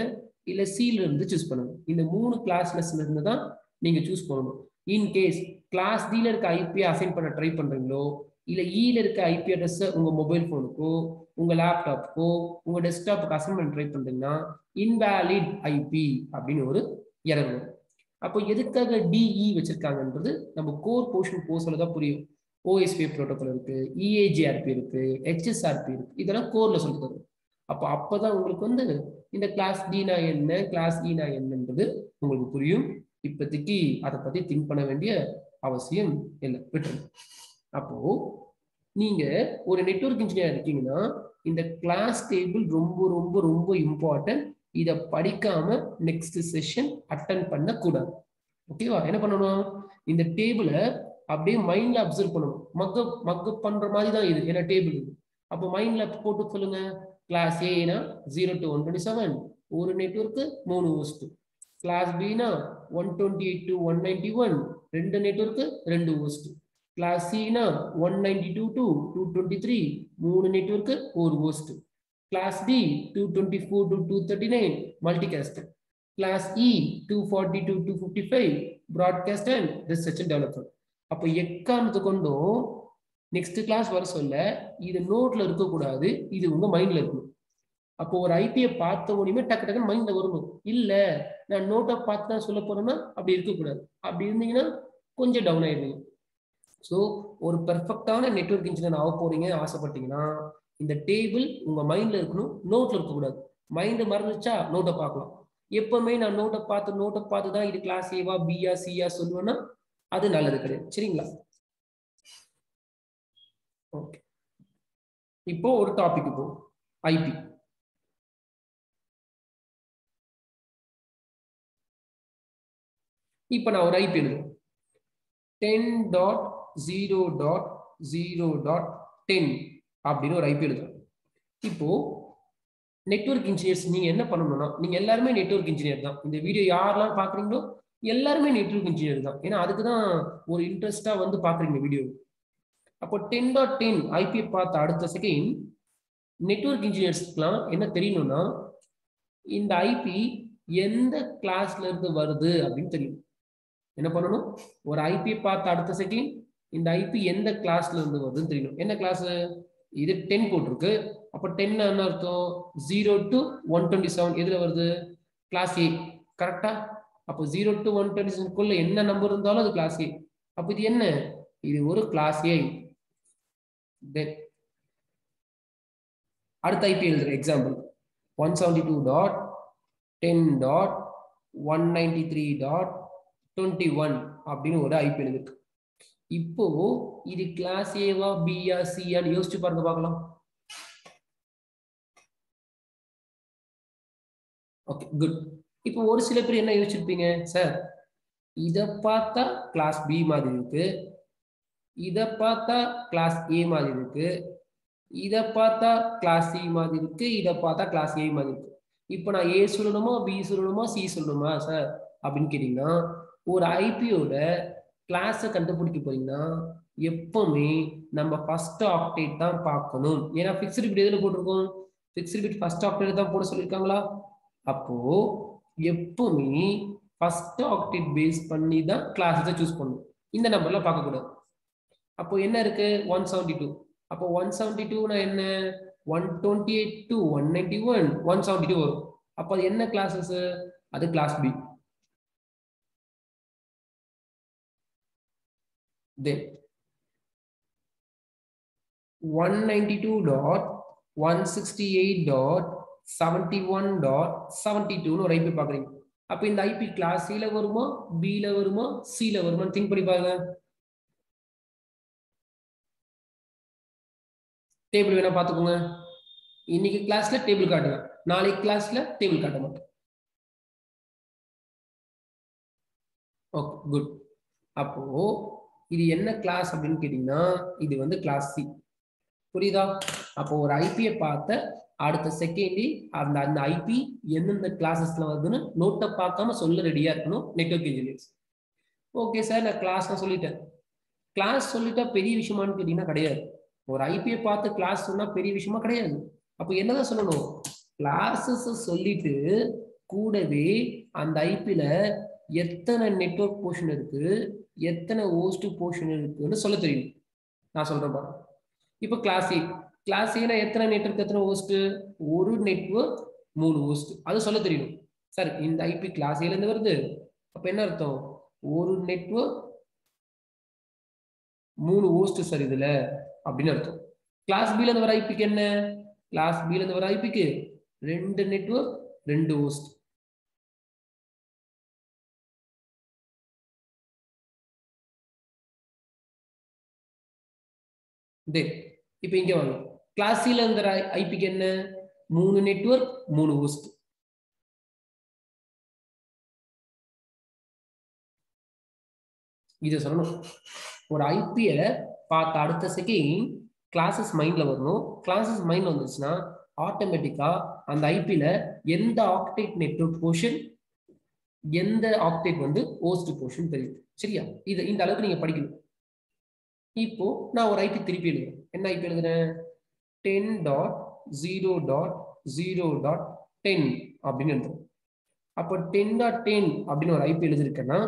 இல்ல சில இருந்து சூஸ் பண்ணுங்க. இந்த 3 கிளாஸ்ல இருந்து தான் நீங்க சூஸ் பண்ணணும். இன் கேஸ் கிளாஸ் டில இருக்க ஐபி அசைன் பண்ண ட்ரை பண்றீங்களோ, இல்ல இல இருக்க ஐபி அட்ரஸ் உங்க மொபைல் போனுக்கோ, உங்க லேப்டாப்புக்கோ, உங்க டெஸ்க்டாப்புக்கு அசைன் பண்ண ட்ரை பண்றீங்கன்னா இன்வேலிட் ஐபி அப்படின்னு ஒரு எரர் வரும். அப்போ எதுக்காக டிஇ வச்சிருக்காங்கன்றது நம்ம கோர் போர்ஷன் போர்ஸ்ல தான் புரியும். ஓஎஸ்பி புரோட்டோகால் இருக்கு, இஏஜிஆர்பி இருக்கு, ஹெச்எஸ்ஆர்பி இருக்கு, இதெல்லாம் கோர்ல சொல்லி தரும். அப்பதான் உங்களுக்கு வந்து இந்த கிளாஸ் டினா என்ன, கிளாஸ் இனா என்னன்றது உங்களுக்கு புரியும். இப்போதைக்கு அதை பத்தி திங்க் பண்ண வேண்டிய அவசியம் இல்லை, விட்டுருங்க. அப்போ நீங்க ஒரு நெட்வொர்க் இன்ஜினியர் இருக்கீங்கன்னா இந்த கிளாஸ் டேபிள் ரொம்ப ரொம்ப ரொம்ப இம்பார்ட்டன்ட். இதை படிக்காம நெக்ஸ்ட் செஷன் அட்டன் பண்ண கூடாது. ஓகேவா? என்ன பண்ணணும், இந்த டேபிளை அப்படியே மைண்ட்ல அப்சர்வ் பண்ணணும். மக்கப் பண்ற மாதிரி தான் இது, ஏன்னா டேபிள் இது. அப்போ மைண்ட்ல போட்டு சொல்லுங்க, கிளாஸ் ஏனா 0 to 127 ஒரு நெட்வொர்க்கு 3 ஹோஸ்ட். கிளாஸ் பினா 128 to 191 ரெண்டு நெட்வொர்க்கு 2 ஹோஸ்ட். கிளாஸ் சினா 192 to 223 மூணு நெட்வொர்க்கு ஒரு host. Class D 224 to 239 multicast. Class E 240 to 255 broadcast and research and development. அப்போ எக்காரணத்து கொண்டும் நெக்ஸ்ட் கிளாஸ் வர சொல்ல இது நோட்ல இருக்கக்கூடாது, இது உங்க மைண்ட்ல இருக்கணும். அப்போ ஒரு ஐபியை பார்த்த உடனே டக்கு டக்குன்னு மைண்ட்ல வரணும். இல்ல நான் நோட்டை பார்த்து தான் சொல்ல போறேன்னா அப்படி இருக்கக்கூடாது. அப்படி இருந்தீங்கன்னா கொஞ்சம் டவுன் ஆயிடுவீங்க. ஸோ ஒரு பெர்ஃபெக்டான நெட்வொர்க் இன்ஜினியர் ஆக போறீங்க ஆசைப்பட்டீங்கன்னா இந்த டேபிள் உங்க மைண்ட்ல இருக்கணும், நோட்ல இருக்கக்கூடாது. மைண்ட் மறந்துச்சா நோட்டை பார்க்கலாம். எப்பவுமே நான் நோட்டை பார்த்து தான் இது கிளாஸ் ஏவா பியா சியா சொல்லுவேன்னா அது நல்லது கிடையாது. சரிங்களா? ஓகே, இப்போ ஒரு டாபிக் இப்போ ஐபி. இப்போ நான் ஒரு ஐபி எழுதுறேன் 10.0.0.10 அப்படின்னு ஒரு ஐபி எழுதுறேன். இப்போ நெட்வொர்க் இன்ஜினியர்ஸ் நீங்க என்ன பண்ணணும்னா, நீங்க எல்லாருமே நெட்வொர்க் இன்ஜினியர் தான். இந்த வீடியோ யாரெல்லாம் பாக்குறீங்களோ எல்லாருமே நெட்வொர்க் இன்ஜினியர் தான். ஏன்னா அதுக்கு தான் ஒரு இன்ட்ரெஸ்டா வந்து பாக்குறீங்க வீடியோ. அப்போ 10.10 ஐபி பார்த்த அடுத்த செகண்ட் நெட்வொர்க் இன்ஜினியர்ஸ்க்குலாம் என்ன தெரியணும்னா இந்த ஐபி எந்த கிளாஸ்ல இருந்து வருது அப்படின்னு தெரியும். என்ன பண்ணணும், ஒரு ஐபி பார்த்த அடுத்த செகண்ட் இந்த ஐபி எந்த கிளாஸ்ல இருந்து வருதுன்னு தெரியணும். என்ன கிளாஸ் இது 10 போட்டிருக்கு. அப்போ 10 என்ன அர்த்தம், 0 to 127 எதுல வருது, கிளாஸ் ஏ. கரெக்டா? அப்போ 0 to 127 என்ன நம்பர் இருந்தாலும் அது கிளாஸ் ஏ. அப்போ இது என்ன, இது ஒரு கிளாஸ் ஏ. அடுத்த ஐபி எழுதுற எக்ஸாம்பிள் 172.10.193.21 அப்படின்னு ஒரு ஐபி எழுதிருக்கு. இப்போ இது கிளாஸ் ஏவா பியா சியான்னு யோசிச்சு பாருங்க பார்க்கலாம். Okay, good. இப்போ ஒரு சில பேர் என்ன யோசிச்சிருப்பீங்க, சார் இதை பார்த்தா கிளாஸ் பி மாதிரி இருக்கு, இதை பார்த்தா கிளாஸ் ஏ மாதிரி இருக்கு, இதை பார்த்தா கிளாஸ் சி மாதிரி இருக்கு, இதை பார்த்தா கிளாஸ் ஏ மாதிரி இருக்கு. இப்போ நான் ஏ சொல்லணுமா பி சொல்லணுமா சி சொல்லணுமா சார் அப்படின்னு கேட்டீங்கன்னா, ஒரு ஐபியோட கிளாஸை கண்டுபிடிக்க போறீங்கன்னா எப்பவுமே நம்ம ஃபர்ஸ்ட் ஆக்டேட் தான் பார்க்கணும். ஏன்னா ஃபிக்ஸ்டு பிட் எதுல போட்டிருக்கோம், ஃபிக்ஸ்டு பிட் ஃபர்ஸ்ட் ஆக்டேட் தான் போட சொல்லியிருக்காங்களா. அப்போ எப்பவுமே ஃபர்ஸ்ட் ஆக்டேட் பேஸ் பண்ணி தான் கிளாஸை சூஸ் பண்ணணும். இந்த நம்பர்ல பார்க்கக்கூடாது. அப்போ என்ன இருக்கு 172. அப்போ 172 என்ன, 128 to 191 172 வரும். அப்போ அது என்ன கிளாஸஸ், அது கிளாஸ் பி. Then 192.168.71.72 ஒரு ஐபி பாக்குறீங்க. அப்ப இந்த ஐபி கிளாஸ் சில வருமா பில வருமா சில வருமா திங்க் பண்ணி பாருங்க. டேபிள் வேணா பார்த்துக்கோங்க. இன்னைக்கு கிளாஸ்ல டேபிள் காட்டுவேன், நாளைக்கு கிளாஸ்ல டேபிள் காட்ட மாட்டேன். Okay good. அப்போ இது என்ன கிளாஸ் அப்படின்னு கேட்டீங்கன்னா இது வந்து கிளாஸ் சி. புரியுதா? அப்போ ஒரு ஐபியை பார்த்த அடுத்த செகண்ட்லி அந்த அந்த ஐபி எந்தெந்த கிளாஸஸ்ல வருதுன்னு நோட்டை பார்க்காம சொல்ல ரெடியா இருக்கணும் நெட்வொர்க் இன்ஜினியர்ஸ். ஓகே சார், நான் கிளாஸ் நான் சொல்லிட்டேன். கிளாஸ் சொல்லிட்டா பெரிய விஷயமானு கேட்டீங்கன்னா கிடையாது. ஒரு ஐபியை பார்த்து கிளாஸ் சொன்னா பெரிய விஷயமா கிடையாது. அப்போ என்னதான் சொல்லணும்? கிளாஸஸ் சொல்லிட்டு கூடவே அந்த ஐபில எத்தனை நெட்வொர்க் போர்ஷன் இருக்கு, எத்தனை ஹோஸ்ட் போர்ஷன் இருக்குன்னு சொல்ல தெரியும். நான் சொல்றேன் பாருங்க. இப்போ கிளாஸ் ஏ, கிளாஸ் ஏனா எத்தனை நெட்வொர்க் எத்தனை ஹோஸ்ட்? ஒரு நெட்வொர்க் 3 ஹோஸ்ட். அது சொல்ல தெரியும். சார் இந்த ஐபி கிளாஸ் ஏல இருந்து வருது, அப்ப என்ன அர்த்தம்? ஒரு நெட்வொர்க் 3 ஹோஸ்ட் சார் இதுல அப்படின்னு அர்த்தம். கிளாஸ் பில இருந்து வர ஐபிக்கு என்ன? கிளாஸ் பில இருந்து வர ஐபிக்கு 2 நெட்வொர்க் 2 ஹோஸ்ட். இப்ப இங்க வாங்க. கிளாஸ் சி ல இருந்து ஐபிக்கு என்ன? 3 நெட்வொர்க் 3 ஹோஸ்ட். இதை சொல்லணும். ஒரு ஐபியை பார்த்த அடுத்த செகண்ட் கிளாஸஸ் மைண்ட்ல வரணும். கிளாஸஸ் மைண்ட்ல வந்துச்சுன்னா ஆட்டோமேட்டிக்கா அந்த ஐபில எந்த ஆக்டேட் நெட்வொர்க் போர்ஷன், எந்த ஆக்டேட் வந்து ஹோஸ்ட் போர்ஷன் தெரியும். சரியா? இது இந்த அளவுக்கு நீங்க படிக்கணும். இப்போ நான் ஒரு ஐபி திருப்பி எழுதுறேன். என்ன ஐபி எழுதுறேன்? 10.0.0.10 அப்படின்னு எழுதுறேன். அப்போ 10.10 அப்படின்னு ஒரு ஐபி எழுதிருக்கேன்னா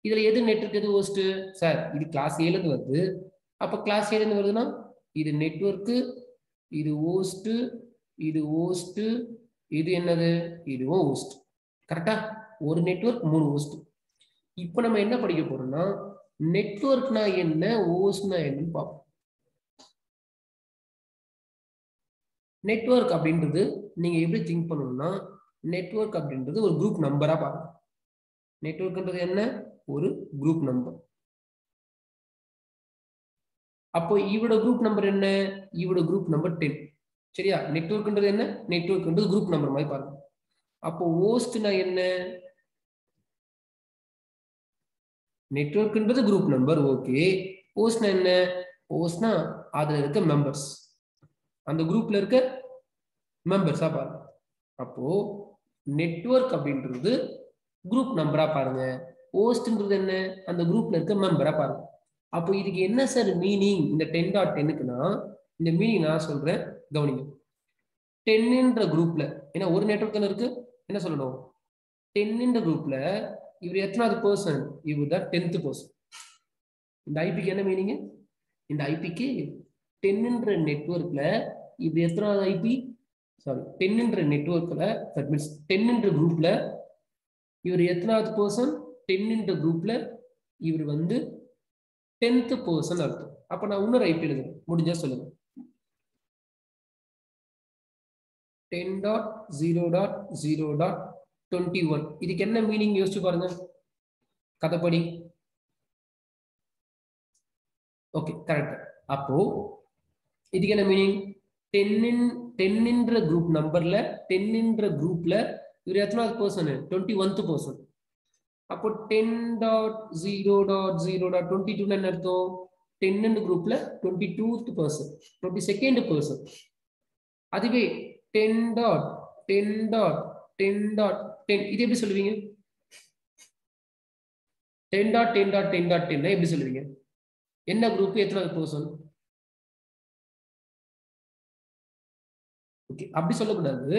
இதுல எது நெட்வொர்க் எது ஹோஸ்ட்? சார் இது கிளாஸ் ஏல இருந்து வருது. அப்ப கிளாஸ் ஏல இருந்து வருதுன்னா இது நெட்வொர்க், இது ஹோஸ்ட், இது ஹோஸ்ட், இது என்னது? இதுவும் ஹோஸ்ட். கரெக்டா? ஒரு நெட்வொர்க் 3 ஹோஸ்ட். இப்போ நம்ம என்ன படிக்க போறோம்னா நெட்வொர்க்னா என்ன, ஹோஸ்ட்னா என்னன்னு பார்ப்போம். நெட்வொர்க் அப்படின்றது நீங்க எப்படி திங்க் பண்ணணும்னா நெட்வொர்க் அப்படின்றது ஒரு குரூப் நம்பரா பாருங்க. நெட்வொர்க்ன்றது என்ன? ஒரு குரூப் நம்பர். அப்போ இவோட குரூப் நம்பர் என்ன? இவோட குரூப் நம்பர் 10. சரியா? நெட்வொர்க்ன்றது என்ன? நெட்வொர்க்ன்றது குரூப் நம்பர் மாதிரி பாருங்க. அப்போ ஹோஸ்ட்னா என்ன? நெட்வொர்க்ன்றது குரூப் நம்பர். ஓகே. ஹோஸ்ட்னா என்ன? ஹோஸ்ட்னா அதுல இருக்க மெம்பர்ஸ், அந்த குரூப்ல இருக்க மெம்பர்ஸா பாருங்க. அப்போ நெட்வொர்க் அப்படின்றது குரூப் நம்பரா பாருங்க. ஹோஸ்ட்ன்றது என்ன? அந்த குரூப்ல இருக்க மெம்பரா பாருங்க. அப்போ இதுக்கு என்ன சார் மீனிங் இந்த 10.10க்குன்னா இந்த மீனிங் நான் சொல்றேன், கவனிங்க. 10ன்ற குரூப்ல, ஏன்னா ஒரு நெட்வொர்க் தானே இருக்கு, என்ன சொல்லணும்? 10ன்ற குரூப்ல இவர் எத்தனாவது பர்சன்? இவர் தான் 10th பர்சன். இந்த ஐபிக்கு என்ன மீனிங்? இந்த ஐபிக்கு 10ன்ற நெட்வொர்க்ல இவர் எத்தனாவது ஐபி? சாரி, 10ன்ற நெட்வொர்க்ல, தட் மீன்ஸ் 10ன்ற குரூப்ல இவர் எத்தனாவது பர்சன்? 10ன்ற குரூப்ல இவர் வந்து 10th பர்சன் அர்த்தம். அப்ப நான் இன்னொரு ஐபி எழுதுறேன், முடிஞ்சா சொல்லுங்க. 10.0.0.21. இதுக்கு என்ன மீனிங் யோசிச்சு பாருங்க கதைப்படி. Okay, correct. அப்போ இதுக்கு என்ன மீனிங்? 10ன்ற குரூப் நம்பர்ல 10ன்ற குரூப்ல இவர் எத்தனாவது பர்சன்? 21th person. அப்போ 10.0.0.22 என்ன அர்த்தம்? 10ன்ற குரூப்ல 22th பர்சன், 22nd பர்சன். அதுவே 10.10.10.10 இது எப்படி சொல்லுவீங்க? 10.10.10.10 எப்படி சொல்லுவீங்க? என்ன குரூப் எத்தனாவது பர்சன்? ஓகே, அப்படி சொல்லக்கூடாது.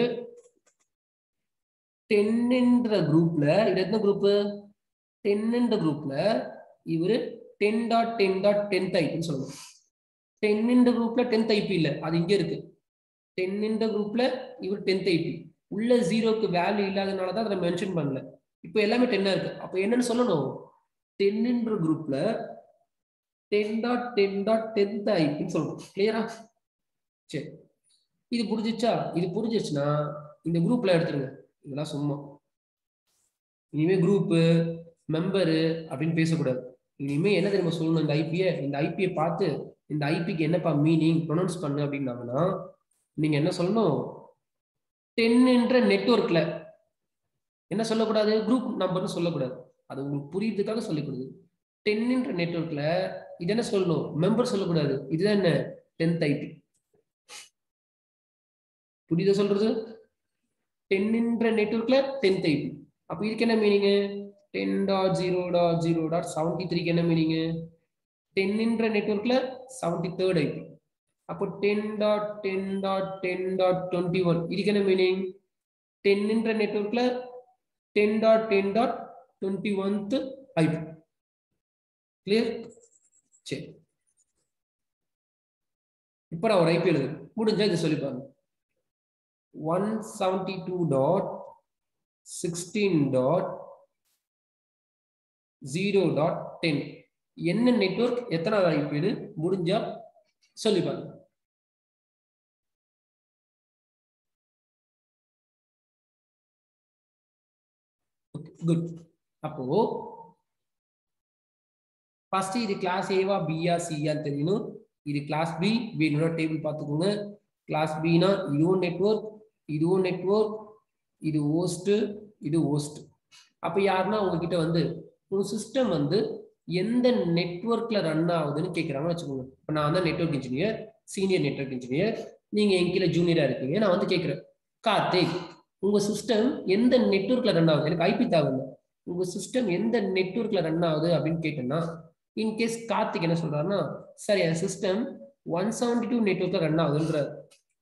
10ன்ற குரூப்ல இது எத்தனை குரூப்? 10ன்ற குரூப்ல இவரு 10.10.10th ஐபின்னு சொல்லணும். 10ன்ற குரூப்ல 10th ஐபி இல்ல, அது இங்க இருக்கு. 10ன்ற குரூப்ல இவர் 10th ஐபி உள்ள ஜீரோக்கு வேல்யூ இல்லாதனால தான் அதை மென்ஷன் பண்ணல. இப்போ எல்லாமே 10 இருக்கு. அப்போ என்னன்னு சொல்லணும்? 10ன்ற குரூப்ல 10.10.10th ஐபின்னு சொல்லணும். கிளியரா? சரி, இது புரிஞ்சிச்சா? இது புரிஞ்சிச்சுன்னா இந்த குரூப்ல எடுத்துருங்க. இதெல்லாம் சும்மா. இனிமே குரூப் மெம்பரு அப்படின்னு பேசக்கூடாது. இனிமே என்ன தெரியுமா சொல்லணும், இந்த ஐபியை பார்த்து இந்த ஐபிக்கு என்னப்பா மீனிங் ப்ரொனவுன்ஸ் பண்ணு அப்படின்னாங்கன்னா நீங்க என்ன சொல்லணும், 10 நெட்வொர்க்ல என்ன சொல்லக்கூடாது, குரூப் நம்பர்னு சொல்லக்கூடாது. அது உங்களுக்கு புரியுறதுக்காக சொல்லிக் கொடுக்குது. 10 நெட்வொர்க்ல இது என்ன சொல்லணும், மெம்பர் சொல்லக்கூடாது. இதுதான் என்ன 10th ஐபி. புரியுதா சொல்றது? 10 நெட்வொர்க்ல 10th ஐபி. அப்ப இதுக்கு என்ன மீனிங், 10.0.0.73க்கு என்ன மீனிங், 10 நெட்வொர்க்ல 73rd ஐபி. அப்போ 10.10.10.21 இதுக்கு என்ன மீனிங், 10 நெட்வொர்க்ல 10.10.21th ஐபி. கிளியர்? சரி, இப்ப நான் ஒரு ஐபி எழுது முடிஞ்சா இதை சொல்லி பாருங்க. 172.16.0.10 என்ன நெட்வொர்க், எத்தனாவது ஐபி முடிஞ்சா சொல்லி பாருங்க. குட். அப்போ ஃபர்ஸ்ட் இது கிளாஸ் ஏவா பியா சியா தெரியணும். இது கிளாஸ் பி, வேணும்னா டேபிள் பார்த்துக்கோங்க. கிளாஸ் பினா இதுவும் நெட்வொர்க், இதுவும் நெட்வொர்க், இது ஹோஸ்ட், இது ஹோஸ்ட். அப்ப யாருன்னா உங்ககிட்ட வந்து உங்க சிஸ்டம் வந்து எந்த நெட்வொர்க்ல ரன் ஆகுதுன்னு கேட்குறாங்கன்னு வச்சுக்கோங்க. இப்போ நான் வந்து network engineer, senior network engineer, நீங்க என் கீழே ஜூனியரா இருக்கீங்க. நான் வந்து கேட்குறேன், கார்த்திக் உங்க சிஸ்டம் எந்த நெட்வொர்க்ல ரன் ஆகுது, எனக்கு ஐபி தேவையில்லை, உங்க சிஸ்டம் எந்த நெட்வொர்க்ல ரன் ஆகுது அப்படின்னு கேட்டேன்னா, இன்கேஸ் கார்த்திக் என்ன சொல்றாருன்னா, சார் என் சிஸ்டம் 172 நெட்வொர்க்ல ரன் ஆகுதுன்றார்.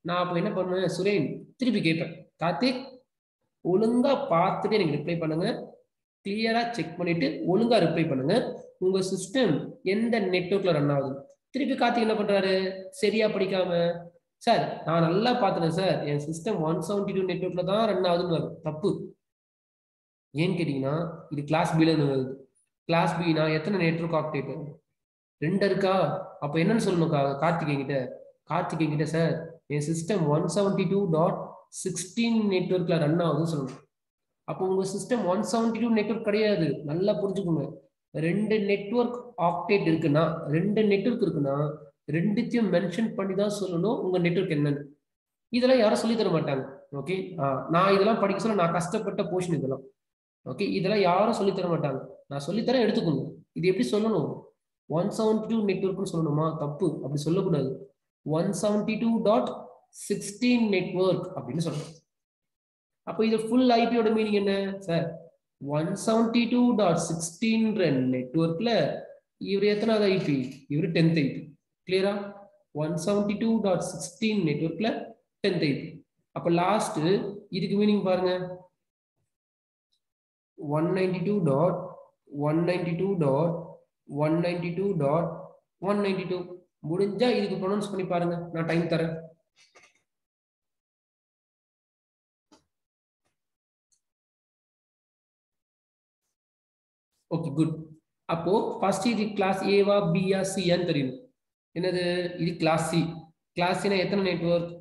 நான் அப்போ என்ன பண்ணுவேன், சுரேன் திருப்பி கேட்பேன், கார்த்திக் ஒழுங்கா பார்த்துட்டு எனக்கு ரிப்ளை பண்ணுங்க, கிளியரா செக் பண்ணிட்டு ஒழுங்கா ரிப்ளை பண்ணுங்க, உங்க சிஸ்டம் எந்த நெட்வொர்க்ல ரன் ஆகுது. திருப்பி கார்த்திக் என்ன பண்றாரு, சரியா படிக்காம, சார் நான் நல்லா பார்த்துட்டேன் சார், என் சிஸ்டம் 172 நெட்வொர்க்ல தான் ரன் ஆகுதுன்னு வரும். தப்பு. ஏன்னு கேட்டீங்கன்னா இது கிளாஸ் பில இருந்து வருது. கிளாஸ் பினா எத்தனை நெட்வொர்க் ஆக்டேட், 2 இருக்கா. அப்ப என்னன்னு சொல்லணும் கார்த்திக் என்கிட்ட சார் என் சிஸ்டம் 172.16 நெட்வொர்க்ல ரன் ஆகுதுன்னு சொல்லணும். அப்போ உங்க சிஸ்டம் 172 நெட்வொர்க் கிடையாது. நல்லா புரிஞ்சுக்கோங்க. 2 நெட்வொர்க் ஆக்டேட் இருக்குன்னா, 2 நெட்வொர்க் இருக்குன்னா ரெண்டுத்தையும் மென்ஷன் பண்ணி தான் சொல்லணும் உங்க நெட்வொர்க் என்னன்னு. இதெல்லாம் யாரும் சொல்லி தர மாட்டாங்க. ஓகே, நான் இதெல்லாம் படிக்க சொல்ல நான் கஷ்டப்பட்ட போர்ஷன் இதெல்லாம். ஓகே, இதெல்லாம் யாரும் சொல்லி தர மாட்டாங்க, நான் சொல்லித்தரேன் எடுத்துக்கோங்க. இது எப்படி சொல்லணும், 172 நெட்வொர்க்னு சொல்லணுமா, தப்பு. அப்படி சொல்லக்கூடாது. 172.16 நெட்வொர்க் அப்படின்னு சொல்லணும். அப்போ இது ஃபுல் ஐபியோட மீனிங் என்ன சார், 172.16 நெட்வொர்க்ல இவர் எத்தனாவது ஐபி, இவர் 10th ஐபி. கிளியரா? 172.16 நெட்வொர்க்ல 10th ஐபி. அப்ப லாஸ்ட் இதுக்கு மீனிங் பாருங்க, 192.192.192.192 முடிஞ்சா இதுக்கு ப்ரொனவுன்ஸ் பண்ணி பாருங்க, நான் டைம் தரேன். Okay good. அப்போ ஃபர்ஸ்ட் இது கிளாஸ் ஏவா பியா சியான்னு தெரியணும். என்னது, இது கிளாஸ் சி. கிளாஸ் சினா எத்தனை network,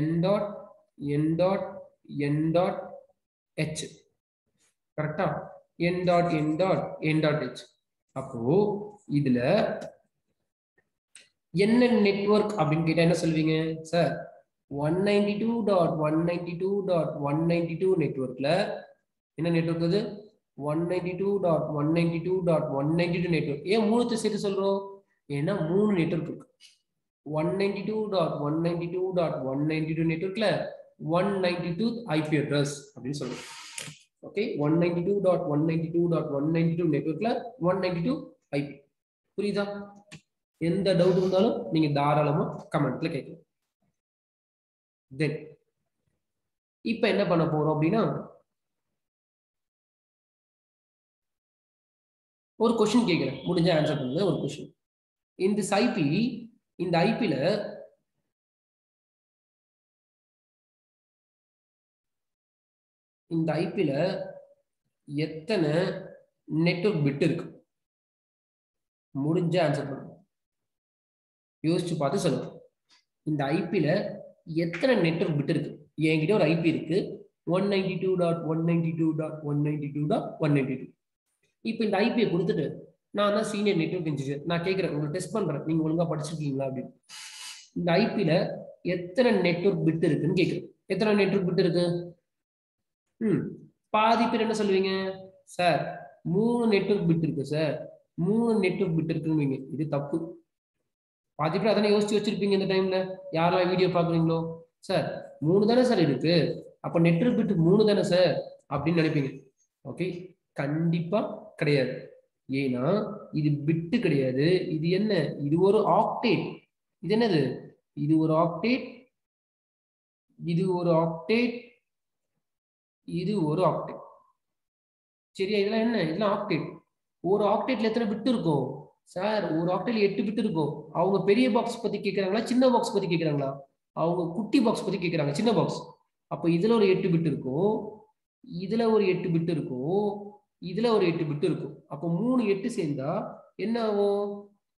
n dot n dot n dot h. கரெக்டா? n dot n dot n dot h. அப்போ இதுல என்ன நெட்வொர்க் அப்படின்னு கேட்டா என்ன சொல்வீங்க சார், 192.192.192 நெட்வொர்க்ல என்ன நெட்வொர்க் அது, 192.192.192 நெட்வொர்க். ஏன் 3 சேர்த்து சொல்றோம், ஏன்னா 3 நெட்வொர்க் இருக்கு. 192.192.192 நெட்வொர்க்ல 192 ஐபி அட்ரஸ் அப்படின்னு சொல்றோம். Okay, 192.192.192 நெட்வொர்க்ல 192 IP. புரியுதா? எந்த டவுட் இருந்தாலும் நீங்க தாராளமா கமெண்ட்ல கேட்கலாம். தென் இப்ப என்ன பண்ண போறோம் அப்படின்னா, ஒரு கொஸ்டின் கேட்கிறேன், முடிஞ்ச ஆன்சர் பண்ணுங்க. ஒரு கொஸ்டின், இந்த ஐபி, இந்த ஐபில இந்த ஐபில எத்தனை நெட்வொர்க் பிட் இருக்கு, முடிஞ்ச ஆன்சர் பண்ணுங்க. யோசிச்சு பார்த்து சொல்லுங்க. இந்த ஐபில எத்தனை நெட்வொர்க் பிட் இருக்கு. என்கிட்ட ஒரு ஐபி இருக்கு 192.192.192.192. இப்போ இந்த ஐபியை கொடுத்துட்டு நான் தான் சீனியர் நெட்வொர்க் இன்ஜினியர். நான் கேட்குறேன், உங்களுக்கு டெஸ்ட் பண்றேன், நீங்க ஒழுங்கா படிச்சிருக்கீங்களா அப்படின்னு. இந்த ஐபில எத்தனை நெட்வொர்க் பிட் இருக்குன்னு கேட்குறேன். எத்தனை நெட்வொர்க் பிட் இருக்கு? பாதி பேர் என்ன சொல்லுவீங்க, சார் 3 நெட்வொர்க் பிட் இருக்கு சார், 3 நெட்வொர்க் பிட் இருக்குன்னு. இது தப்பு. பாதி பேர் அதானே யோசிச்சு வச்சிருப்பீங்க இந்த டைம்ல, யாரெல்லாம் வீடியோ பாக்குறீங்களோ. சார் 3 தானே சார் இருக்கு, அப்ப நெட்வொர்க் பிட் 3 தானே சார் அப்படின்னு நினைப்பீங்க. ஓகே, கண்டிப்பா கிடையாது. ஏன்னா இது பிட்டு கிடையாது, இது என்ன, இது ஒரு ஆக்டேட். இது என்னது, இது ஒரு ஆக்டேட், இது ஒரு ஆக்டேட், இது ஒரு ஆக்டேட். சரியா? இதெல்லாம் என்ன, இதெல்லாம் ஆக்டேட். ஒரு ஆக்டேட்ல எத்தனை பிட் இருக்கும் சார்? ஒரு ஆக்டேட்ல 8 பிட் இருக்கும். அவங்க பெரிய பாக்ஸ் பத்தி கேட்கறாங்களா, சின்ன பாக்ஸ் பத்தி கேட்கறாங்களா? அவங்க குட்டி பாக்ஸ் பத்தி கேட்கறாங்க, சின்ன பாக்ஸ். அப்ப இதுல ஒரு 8 பிட் இருக்கும், இதுல ஒரு 8 பிட் இருக்கும், இதுல ஒரு 8 பிட் இருக்கும். அப்போ 3 8 சேர்ந்தா என்ன ஆகும்?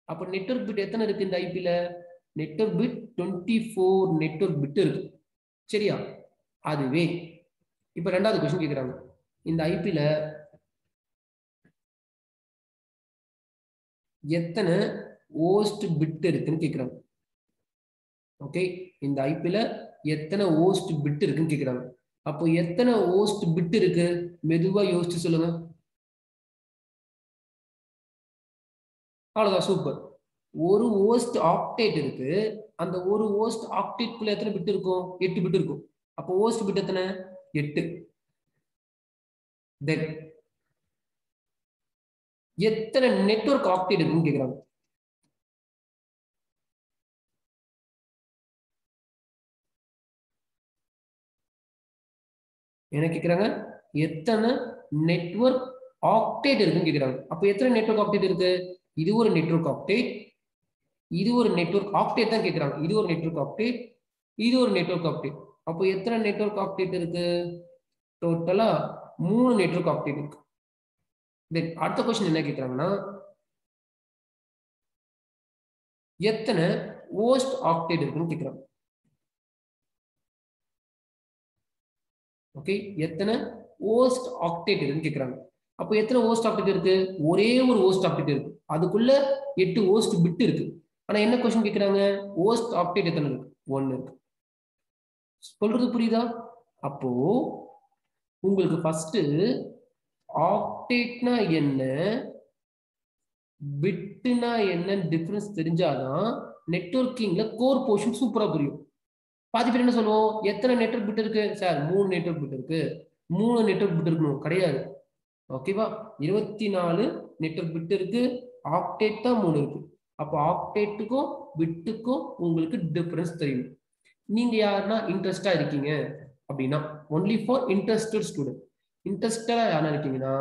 அப்ப நெட்வொர்க் பிட் எத்தனை இருக்கு இந்த ஐபில? நெட்வொர்க் பிட் 24 நெட்வொர்க் பிட் இருக்கு. சரியா? அதுவே இப்ப ரெண்டாவது क्वेश्चन கேக்குறாங்க, இந்த ஐபில எத்தனை ஹோஸ்ட் பிட் இருக்குன்னு கேக்குறாங்க. ஓகே, இந்த ஐபில எத்தனை ஹோஸ்ட் பிட் இருக்குன்னு கேக்குறாங்க. அப்போ எத்தனை ஹோஸ்ட் பிட் இருக்கு? மெதுவா யோசிச்சு சொல்லுங்க. அவ்வளவுதான், சூப்பர். ஒரு ஹோஸ்ட் ஆக்டேட் இருக்கு, அந்த ஒரு ஹோஸ்ட் ஆக்டேட்குள்ள எத்தனை பிட் இருக்கும்? 8 பிட் இருக்கும். அப்போ ஹோஸ்ட் பிட் எத்தனை? 8. தென் எத்தனை நெட்வொர்க் ஆக்டேட் இருக்குன்னு கேக்குறாங்க. என்ன கேக்குறாங்க? எத்தனை நெட்வொர்க் ஆக்டேட் இருக்குன்னு கேக்குறாங்க. அப்ப எத்தனை நெட்வொர்க் ஆக்டேட் இருக்கு? இது ஒரு நெட்வொர்க் ஆக்டேட், இது ஒரு நெட்வொர்க் ஆக்டேட் தான் கேக்குறாங்க. இது ஒரு நெட்வொர்க் ஆக்டேட், இது ஒரு நெட்வொர்க் ஆக்டேட். அப்போ எத்தனை நெட்வொர்க் ஆக்டேட் இருக்கு? டோட்டலா 3 நெட்வொர்க் ஆக்டேட் இருக்கு. தென் அடுத்த क्वेश्चन என்ன கேக்குறாங்கன்னா, எத்தனை ஹோஸ்ட் ஆக்டேட் இருக்குன்னு கேக்குறாங்க. ஓகே, எத்தனை ஹோஸ்ட் ஆக்டேட் இருக்குன்னு கேக்குறாங்க. அப்போ எத்தனை ஹோஸ்ட் ஆக்டேட் இருக்கு? ஒரே ஒரு ஹோஸ்ட் ஆக்டேட் இருக்கு, அதுக்குள்ள 8 ஹோஸ்ட் பிட் இருக்கு. ஆனா என்ன क्वेश्चन கேக்குறாங்க? ஹோஸ்ட் ஆக்டேட் எத்தனை இருக்கு? 1 இருக்கு. சொல்றது புரியுதா? அப்போ உங்களுக்கு ஃபர்ஸ்ட் ஆக்டேட்னா என்ன, பிட்னா என்ன டிஃபரன்ஸ் தெரிஞ்சாதான் நெட்வொர்க்கிங்ல கோர் போர்ஷன் சூப்பரா புரியும். பாதி பேர் என்ன சொல்லுவோம், எத்தனை நெட்வொர்க் பிட் இருக்கு சார்? 3 நெட்வொர்க் பிட் இருக்கு. 3 நெட்வொர்க் பிட் இருக்கணும் கிடையாது. ஓகேவா? 24 நெட்வொர்க் பிட் இருக்கு, ஆக்டேட் தான் 3 இருக்கு. அப்போ ஆக்டேட்டுக்கும் பிட்டுக்கும் உங்களுக்கு டிஃபரன்ஸ் தெரியும். நீங்க யாருன்னா இன்ட்ரெஸ்டா இருக்கீங்க அப்படின்னா, ஒன்லி ஃபார் இன்ட்ரெஸ்டட் ஸ்டூடெண்ட், இன்ட்ரெஸ்டடா யாரா இருக்கீங்கன்னா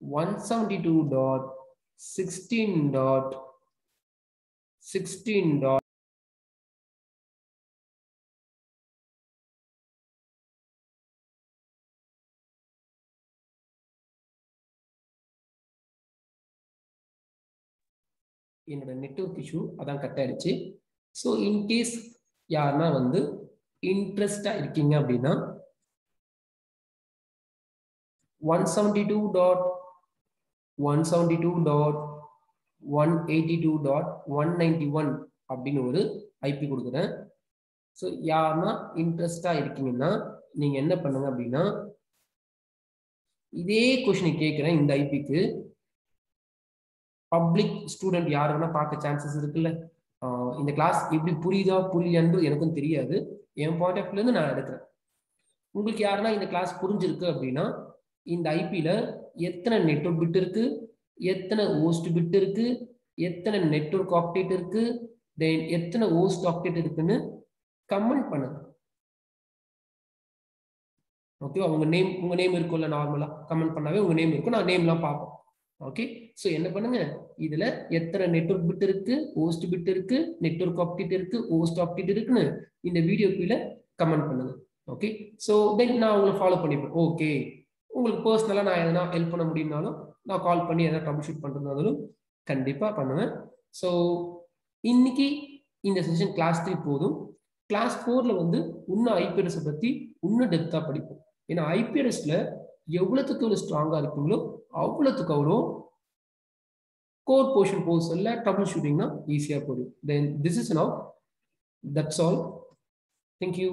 172.16.16. என்னோட நெட்வொர்க் இஷ்யூ அதான் கட் ஆயிடுச்சு. ஸோ இன்கேஸ் யாருன்னா வந்து இன்ட்ரெஸ்டா இருக்கீங்க அப்படின்னா 172.182.182.191 அப்படின்னு ஒரு ஐபி கொடுக்குறேன். ஸோ யாருன்னா இன்ட்ரெஸ்டா இருக்கீங்கன்னா நீங்க என்ன பண்ணுங்க அப்படின்னா, இதே கொஸ்டினை கேட்கிறேன். இந்த ஐபிக்கு பப்ளிக் ஸ்டூடெண்ட் யார் வேணா பார்க்க சான்சஸ் இருக்குல்ல. இந்த கிளாஸ் எப்படி புரியுதா புரியலன்னு எனக்கும் தெரியாது, என் பாயிண்ட் ஆஃப் வியூல இருந்து நான் எடுக்கிறேன். உங்களுக்கு யாருன்னா இந்த கிளாஸ் புரிஞ்சிருக்கு அப்படின்னா, இந்த ஐபில எத்தனை நெட்வொர்க் பிட் இருக்கு, எத்தனை ஹோஸ்ட் பிட் இருக்கு, எத்தனை நெட்வொர்க் ஆக்டேட் இருக்கு, தென் எத்தனை ஹோஸ்ட் ஆக்டேட் இருக்குன்னு கமெண்ட் பண்ணுங்க. ஓகேவா? உங்க நேம் இருக்கும்ல, நார்மலா கமெண்ட் பண்ணாவே உங்க நேம் இருக்கும், நான் நேம்லாம் பார்ப்போம். ஓகே, ஸோ என்ன பண்ணுங்க, இதுல எத்தனை நெட்வொர்க் பிட் இருக்கு, ஹோஸ்ட் பிட் இருக்கு, நெட்வொர்க் ஆக்டேட் இருக்கு, ஹோஸ்ட் ஆக்டேட் இருக்குன்னு இந்த வீடியோ கீழே கமெண்ட் பண்ணுங்க. ஓகே, ஸோ தென் நான் உங்களை ஃபாலோ பண்ணிப்பேன். ஓகே, உங்களுக்கு பர்சனலாக நான் எதனா ஹெல்ப் பண்ண முடியும்னாலும் நான் கால் பண்ணி எதனா ட்ரபிள் ஷூட் பண்ணுறதுனாலும் கண்டிப்பாக பண்ணுவேன். ஸோ இன்னைக்கு இந்த செஷன் கிளாஸ் 3 போதும். கிளாஸ் 4ல வந்து இன்னும் ஐபிஎஸ்ஸை பற்றி இன்னும் டெப்த்தாக படிப்போம். ஏன்னா ஐபிஎஸ்ல எவ்வளோத்துக்கு எவ்வளோ ஸ்ட்ராங்காக இருக்குங்களோ அவ்வளோத்துக்கு அவ்வளோ கோர் போர்ஷன் போக சொல்ல ட்ரபிள் ஷூட்டிங்னா ஈஸியாக போடும். Then this is now. That's all. Thank you.